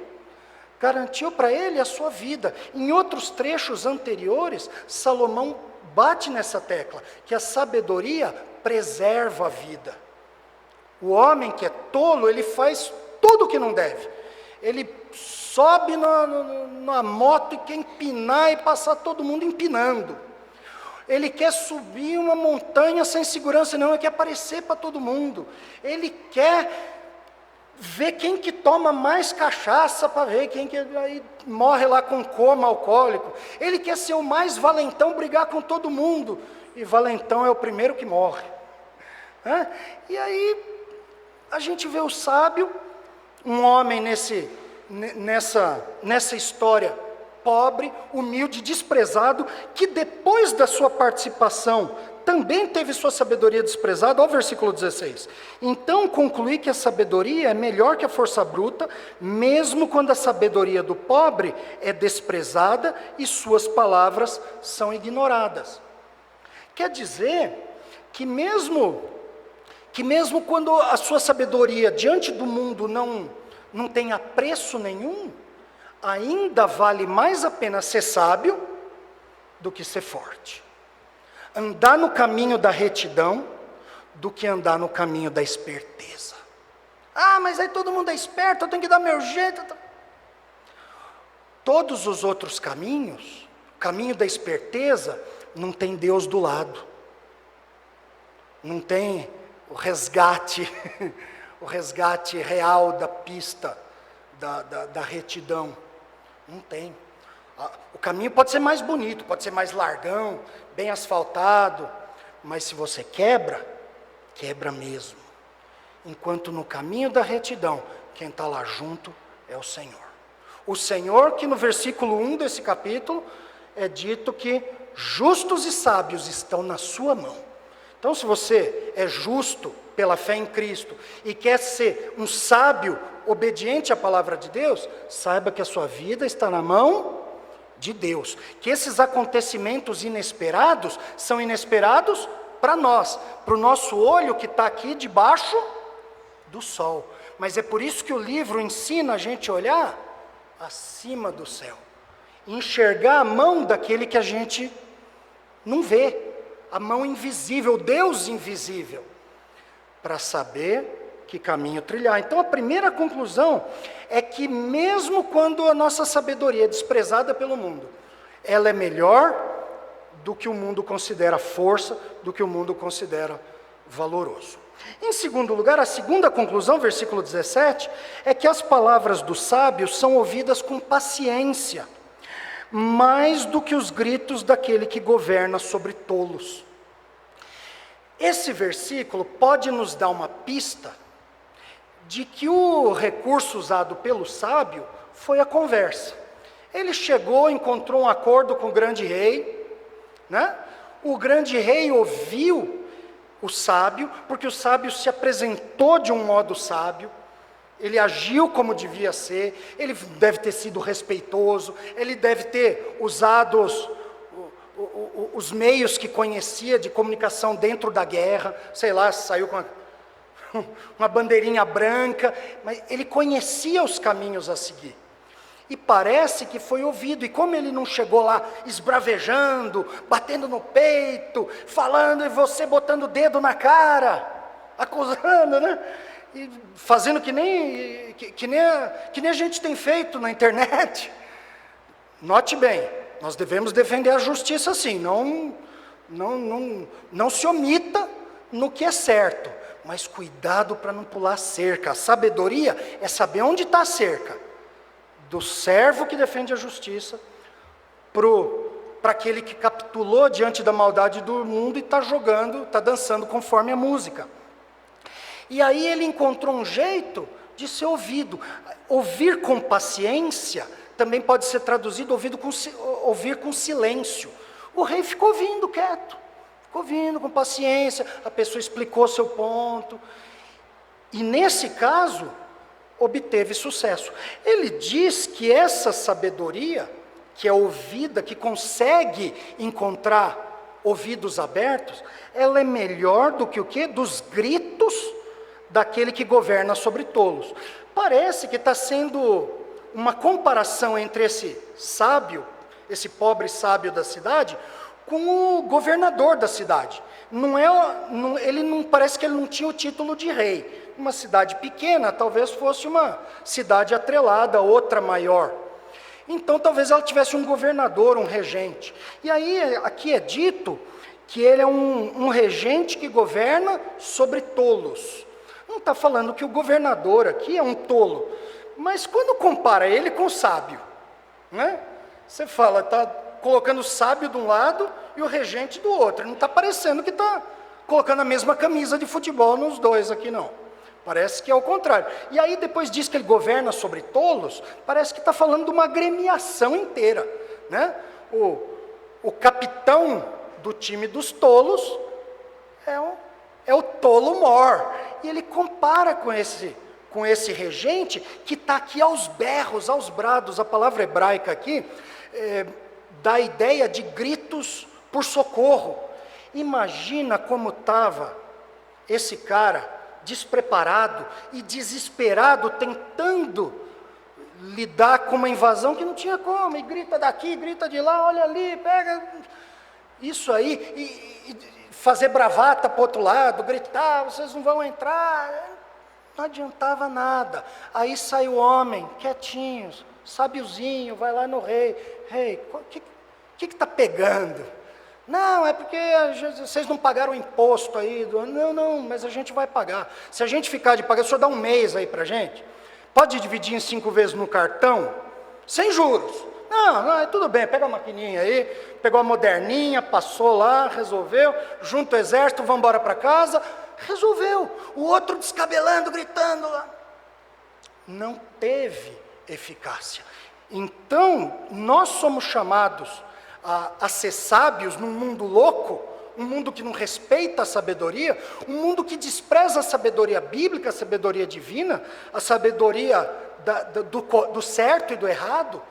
garantiu para ele a sua vida. Em outros trechos anteriores, Salomão bate nessa tecla, que a sabedoria preserva a vida. O homem que é tolo, ele faz tudo o que não deve. Ele sobe na moto e quer empinar e passar todo mundo empinando. Ele quer subir uma montanha sem segurança, não, ele quer aparecer para todo mundo. Ele quer ver quem que toma mais cachaça para ver quem que aí morre lá com coma alcoólico. Ele quer ser o mais valentão, brigar com todo mundo. E valentão é o primeiro que morre. E aí a gente vê o sábio, um homem nessa história, pobre, humilde, desprezado, que depois da sua participação também teve sua sabedoria desprezada. Olha o versículo 16. Então concluí que a sabedoria é melhor que a força bruta, mesmo quando a sabedoria do pobre é desprezada e suas palavras são ignoradas. Quer dizer que mesmo quando a sua sabedoria diante do mundo não tem apreço nenhum, ainda vale mais a pena ser sábio do que ser forte. Andar no caminho da retidão do que andar no caminho da esperteza. Mas aí todo mundo é esperto, eu tenho que dar meu jeito. Todos os outros caminhos, o caminho da esperteza, não tem Deus do lado. Não tem o resgate, o resgate real da pista, da retidão. Não tem. O caminho pode ser mais bonito, pode ser mais largão, bem asfaltado, mas se você quebra mesmo. Enquanto no caminho da retidão, quem está lá junto é o Senhor. O Senhor que no versículo 1 desse capítulo é dito que justos e sábios estão na sua mão. Então, se você é justo pela fé em Cristo e quer ser um sábio obediente à palavra de Deus, saiba que a sua vida está na mão de Deus. Que esses acontecimentos inesperados são inesperados para nós, para o nosso olho que está aqui debaixo do sol. Mas é por isso que o livro ensina a gente a olhar acima do céu, enxergar a mão daquele que a gente não vê, a mão invisível, Deus invisível, para saber que caminho trilhar. Então a primeira conclusão é que mesmo quando a nossa sabedoria é desprezada pelo mundo, ela é melhor do que o mundo considera força, do que o mundo considera valoroso. Em segundo lugar, a segunda conclusão, versículo 17, é que as palavras dos sábios são ouvidas com paciência, mais do que os gritos daquele que governa sobre tolos. Esse versículo pode nos dar uma pista de que o recurso usado pelo sábio foi a conversa. Ele chegou, encontrou um acordo com o grande rei, né? O grande rei ouviu o sábio, porque o sábio se apresentou de um modo sábio, ele agiu como devia ser, ele deve ter sido respeitoso, ele deve ter usado os meios que conhecia de comunicação dentro da guerra, sei lá, saiu com uma bandeirinha branca, mas ele conhecia os caminhos a seguir. E parece que foi ouvido, e como ele não chegou lá esbravejando, batendo no peito, falando, e você botando o dedo na cara, acusando, né? E fazendo que nem a gente tem feito na internet. Note bem, nós devemos defender a justiça sim, não se omita no que é certo, mas cuidado para não pular cerca. A sabedoria é saber onde está a cerca, do servo que defende a justiça, para aquele que capitulou diante da maldade do mundo e está jogando, está dançando conforme a música. E aí ele encontrou um jeito de ser ouvido. Ouvir com paciência também pode ser traduzido ouvir com silêncio. O rei ficou ouvindo quieto, ficou ouvindo com paciência, a pessoa explicou seu ponto. E nesse caso, obteve sucesso. Ele diz que essa sabedoria, que é ouvida, que consegue encontrar ouvidos abertos, ela é melhor do que o quê? Dos gritos daquele que governa sobre tolos. Parece que está sendo uma comparação entre esse sábio, esse pobre sábio da cidade, com o governador da cidade. Ele não parece que ele não tinha o título de rei. Uma cidade pequena, talvez fosse uma cidade atrelada a outra maior. Então, talvez ela tivesse um governador, um regente. E aí, aqui é dito que ele é um regente que governa sobre tolos. Não está falando que o governador aqui é um tolo, mas quando compara ele com o sábio, né? Você fala, está colocando o sábio de um lado e o regente do outro. Não está parecendo que está colocando a mesma camisa de futebol nos dois aqui, não. Parece que é o contrário. E aí depois diz que ele governa sobre tolos, parece que está falando de uma agremiação inteira, né? O capitão do time dos tolos é o tolo mor. E ele compara com esse regente que está aqui aos berros, aos brados. A palavra hebraica aqui dá a ideia de gritos por socorro. Imagina como estava esse cara despreparado e desesperado, tentando lidar com uma invasão que não tinha como, e grita daqui, grita de lá, olha ali, pega isso aí, e fazer bravata para o outro lado, gritar, vocês não vão entrar, não adiantava nada. Aí sai o homem, quietinho, sábiozinho, vai lá no rei, o que está pegando? Não, é porque vocês não pagaram o imposto aí. Não, mas a gente vai pagar. Se a gente ficar de pagar, o senhor dá um mês aí para a gente? Pode dividir em 5 vezes no cartão? Sem juros. Não, tudo bem, pega a maquininha aí, pegou a moderninha, passou lá, resolveu, junta o exército, vamos embora para casa, resolveu. O outro descabelando, gritando lá. Não teve eficácia. Então, nós somos chamados a ser sábios num mundo louco, um mundo que não respeita a sabedoria, um mundo que despreza a sabedoria bíblica, a sabedoria divina, a sabedoria do certo e do errado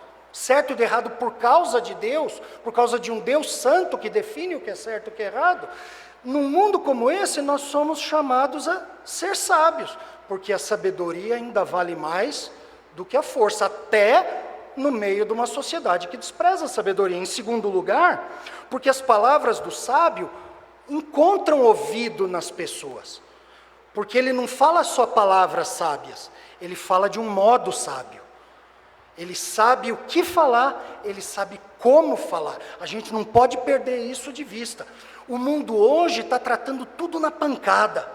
por causa de Deus, por causa de um Deus santo que define o que é certo e o que é errado. Num mundo como esse, nós somos chamados a ser sábios, porque a sabedoria ainda vale mais do que a força, até no meio de uma sociedade que despreza a sabedoria. Em segundo lugar, porque as palavras do sábio encontram ouvido nas pessoas, porque ele não fala só palavras sábias, ele fala de um modo sábio. Ele sabe o que falar, ele sabe como falar. A gente não pode perder isso de vista. O mundo hoje está tratando tudo na pancada.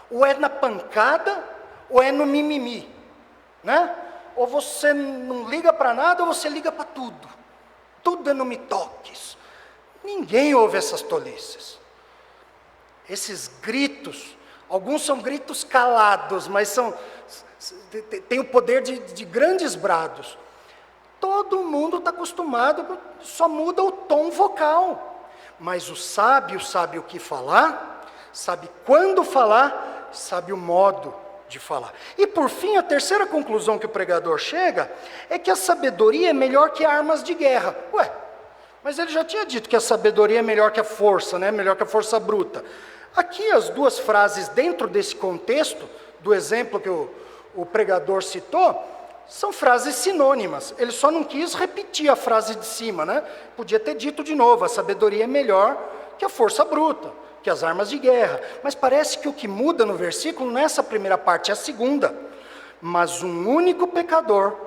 Ou é na pancada, ou é no mimimi, né? Ou você não liga para nada, ou você liga para tudo. Tudo é no me toques. Ninguém ouve essas tolices. Esses gritos, alguns são gritos calados, mas têm o poder de grandes brados. Todo mundo está acostumado, só muda o tom vocal. Mas o sábio sabe o que falar, sabe quando falar, sabe o modo de falar. E por fim, a terceira conclusão que o pregador chega é que a sabedoria é melhor que armas de guerra. Mas ele já tinha dito que a sabedoria é melhor que a força, né? Melhor que a força bruta. Aqui as duas frases dentro desse contexto, do exemplo que o pregador citou, são frases sinônimas. Ele só não quis repetir a frase de cima, né? Podia ter dito de novo, a sabedoria é melhor que a força bruta, que as armas de guerra. Mas parece que o que muda no versículo não é essa primeira parte, é a segunda. Mas um único pecador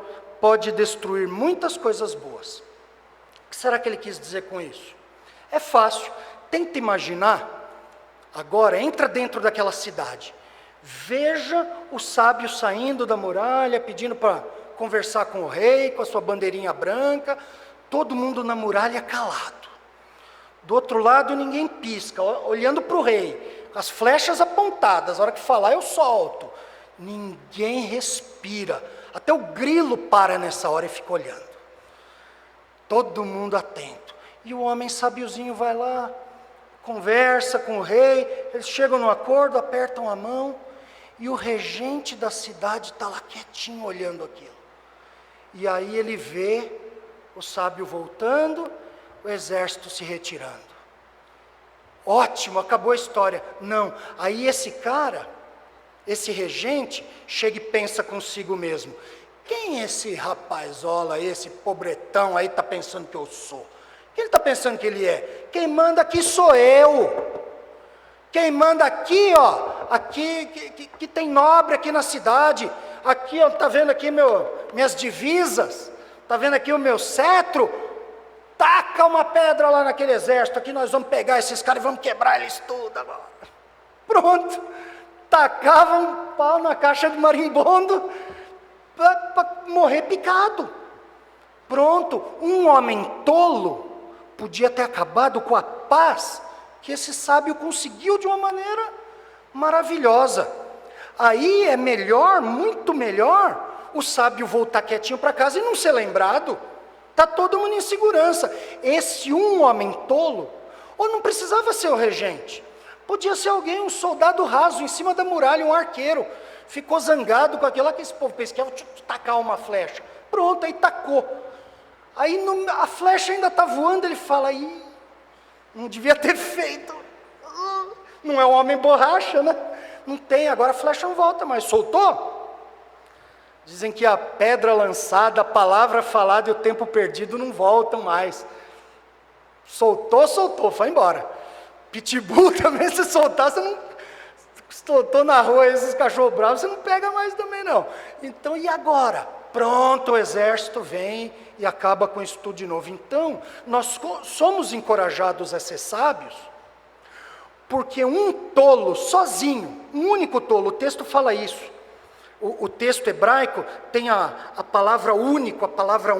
pode destruir muitas coisas boas. O que será que ele quis dizer com isso? É fácil. Tenta imaginar, agora, entra dentro daquela cidade. Veja o sábio saindo da muralha, pedindo para conversar com o rei, com a sua bandeirinha branca, todo mundo na muralha calado. Do outro lado, ninguém pisca, olhando para o rei, com as flechas apontadas, a hora que falar eu solto. Ninguém respira, até o grilo para nessa hora e fica olhando. Todo mundo atento. E o homem sabiozinho vai lá, conversa com o rei, eles chegam no acordo, apertam a mão, E o regente da cidade está lá quietinho olhando aquilo. E aí ele vê o sábio voltando, o exército se retirando. Ótimo, acabou a história. Não, aí esse cara, esse regente, chega e pensa consigo mesmo: quem é esse rapazola, esse pobretão aí está pensando que eu sou? Quem ele está pensando que ele é? Quem manda aqui sou eu. Quem manda aqui, ó, aqui que tem nobre aqui na cidade. Aqui, ó, tá vendo aqui minhas divisas? Tá vendo aqui o meu cetro? Taca uma pedra lá naquele exército. Aqui nós vamos pegar esses caras e vamos quebrar eles tudo agora. Pronto. Tacava um pau na caixa de marimbondo para morrer picado. Pronto. Um homem tolo podia ter acabado com a paz que esse sábio conseguiu de uma maneira maravilhosa. Aí é melhor, muito melhor, o sábio voltar quietinho para casa e não ser lembrado. Está todo mundo em segurança. Esse um homem tolo, ou não precisava ser o regente, podia ser alguém, um soldado raso em cima da muralha, um arqueiro. Ficou zangado com aquilo lá que esse povo pensa que tacar uma flecha. Pronto, aí tacou. Aí a flecha ainda está voando, ele fala: ih, não devia ter feito. Não é um homem borracha, né? Não tem, agora a flecha não volta mais. Soltou? Dizem que a pedra lançada, a palavra falada e o tempo perdido não voltam mais. Soltou, foi embora. Pitbull também, se soltar, você não... Soltou na rua esses cachorros bravos, você não pega mais também não. Então, e agora? Pronto, o exército vem e acaba com isso tudo de novo. Então, nós somos encorajados a ser sábios, porque um tolo sozinho, um único tolo, o texto fala isso. O texto hebraico tem a palavra único, a palavra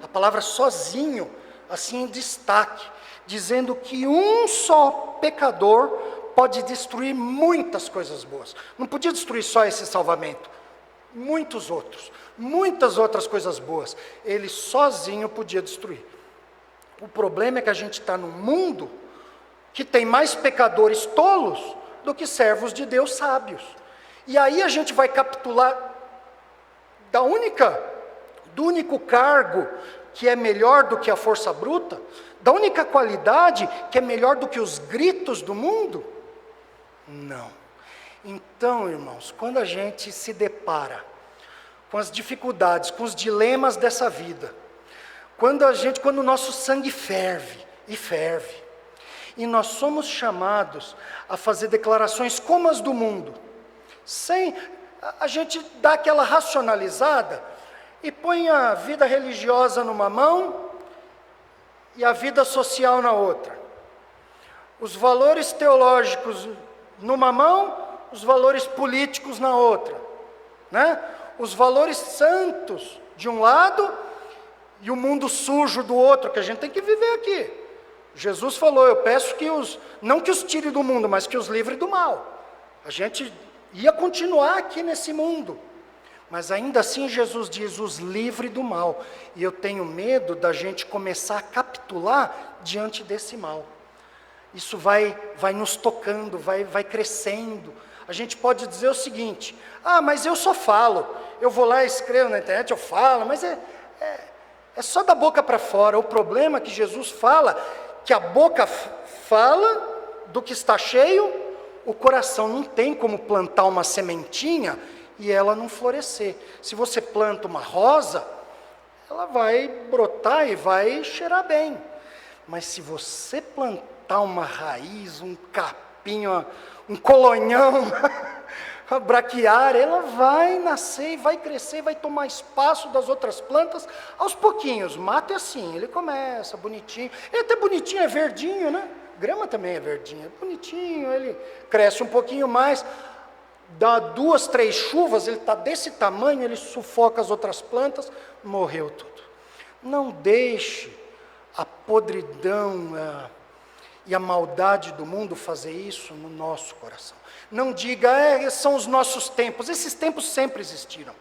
a palavra sozinho, assim em destaque, dizendo que um só pecador pode destruir muitas coisas boas. Não podia destruir só esse salvamento, muitas outras coisas boas, ele sozinho podia destruir. O problema é que a gente está num mundo que tem mais pecadores tolos do que servos de Deus sábios. E aí a gente vai capitular do único cargo que é melhor do que a força bruta, da única qualidade que é melhor do que os gritos do mundo? Não. Então, irmãos, quando a gente se depara com as dificuldades, com os dilemas dessa vida, quando o nosso sangue ferve, e nós somos chamados a fazer declarações como as do mundo, sem a gente dar aquela racionalizada e põe a vida religiosa numa mão e a vida social na outra. Os valores teológicos numa mão, os valores políticos na outra, né? Os valores santos de um lado e o mundo sujo do outro, que a gente tem que viver aqui. Jesus falou: eu peço que não que os tire do mundo, mas que os livre do mal. A gente ia continuar aqui nesse mundo, mas ainda assim Jesus diz: os livre do mal. E eu tenho medo da gente começar a capitular diante desse mal. Isso vai nos tocando, vai crescendo. A gente pode dizer o seguinte: mas eu só falo, eu vou lá, escrevo na internet, eu falo, mas é só da boca para fora. O problema é que Jesus fala que a boca fala do que está cheio, o coração não tem como plantar uma sementinha e ela não florescer. Se você planta uma rosa, ela vai brotar e vai cheirar bem. Mas se você plantar uma raiz, um capim, um colonhão, uma braquiária, ela vai nascer, vai crescer, vai tomar espaço das outras plantas aos pouquinhos. Mato é assim, ele começa bonitinho, ele até bonitinho, é verdinho, né? Grama também é verdinha, é bonitinho, ele cresce um pouquinho mais, dá 2, 3 chuvas, ele está desse tamanho, ele sufoca as outras plantas, morreu tudo. Não deixe a podridão e a maldade do mundo fazer isso no nosso coração. Não diga: são os nossos tempos. Esses tempos sempre existiram.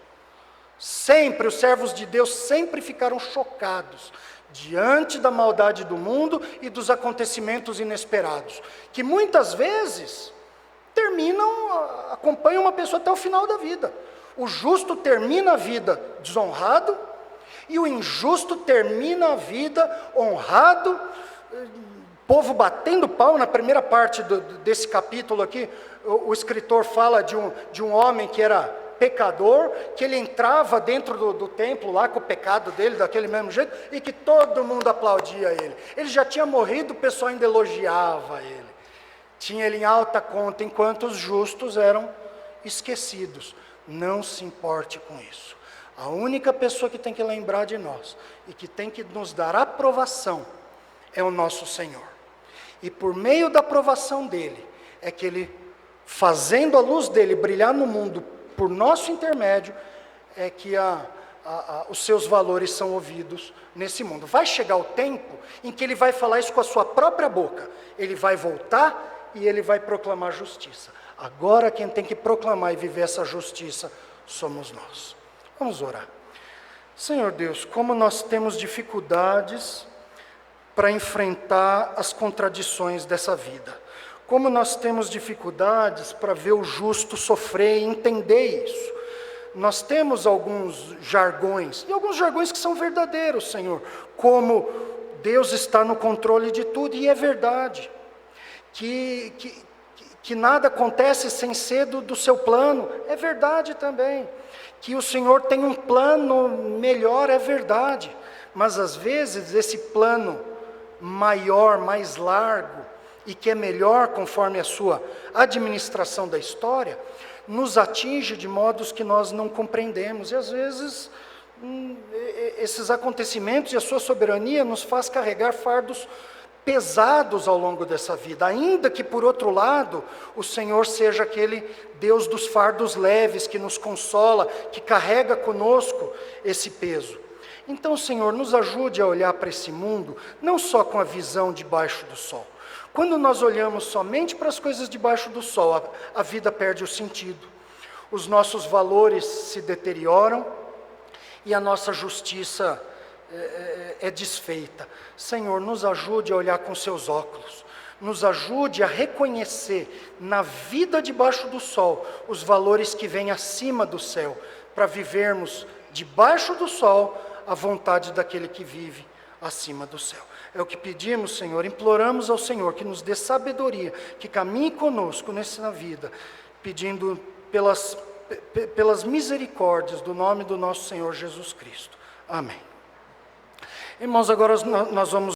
Sempre, os servos de Deus sempre ficaram chocados diante da maldade do mundo e dos acontecimentos inesperados, que muitas vezes acompanham uma pessoa até o final da vida. O justo termina a vida desonrado, e o injusto termina a vida honrado. Povo batendo pau. Na primeira parte desse capítulo aqui, o escritor fala de um homem que era pecador, que ele entrava dentro do templo lá com o pecado dele, daquele mesmo jeito, e que todo mundo aplaudia ele. Ele já tinha morrido, o pessoal ainda elogiava ele. Tinha ele em alta conta, enquanto os justos eram esquecidos. Não se importe com isso. A única pessoa que tem que lembrar de nós e que tem que nos dar aprovação é o nosso Senhor. E por meio da aprovação dele, é que ele, fazendo a luz dele brilhar no mundo por nosso intermédio, é que os seus valores são ouvidos nesse mundo. Vai chegar o tempo em que ele vai falar isso com a sua própria boca. Ele vai voltar e ele vai proclamar justiça. Agora quem tem que proclamar e viver essa justiça somos nós. Vamos orar. Senhor Deus, como nós temos dificuldades para enfrentar as contradições dessa vida. Como nós temos dificuldades para ver o justo sofrer e entender isso. Nós temos alguns jargões, e alguns jargões que são verdadeiros, Senhor. Como Deus está no controle de tudo, e é verdade. Que nada acontece sem ser do seu plano, é verdade também. Que o Senhor tem um plano melhor, é verdade. Mas às vezes esse plano maior, mais largo, e que é melhor conforme a sua administração da história, nos atinge de modos que nós não compreendemos. E às vezes esses acontecimentos e a sua soberania nos faz carregar fardos pesados ao longo dessa vida, ainda que por outro lado o Senhor seja aquele Deus dos fardos leves, que nos consola, que carrega conosco esse peso. Então, Senhor, nos ajude a olhar para esse mundo, não só com a visão debaixo do sol. Quando nós olhamos somente para as coisas debaixo do sol, a vida perde o sentido, os nossos valores se deterioram e a nossa justiça é desfeita. Senhor, nos ajude a olhar com seus óculos, nos ajude a reconhecer na vida debaixo do sol os valores que vêm acima do céu, para vivermos debaixo do sol a vontade daquele que vive acima do céu. É o que pedimos, Senhor, imploramos ao Senhor que nos dê sabedoria, que caminhe conosco nessa vida, pedindo pelas misericórdias do nome do nosso Senhor Jesus Cristo. Amém. Irmãos, agora nós vamos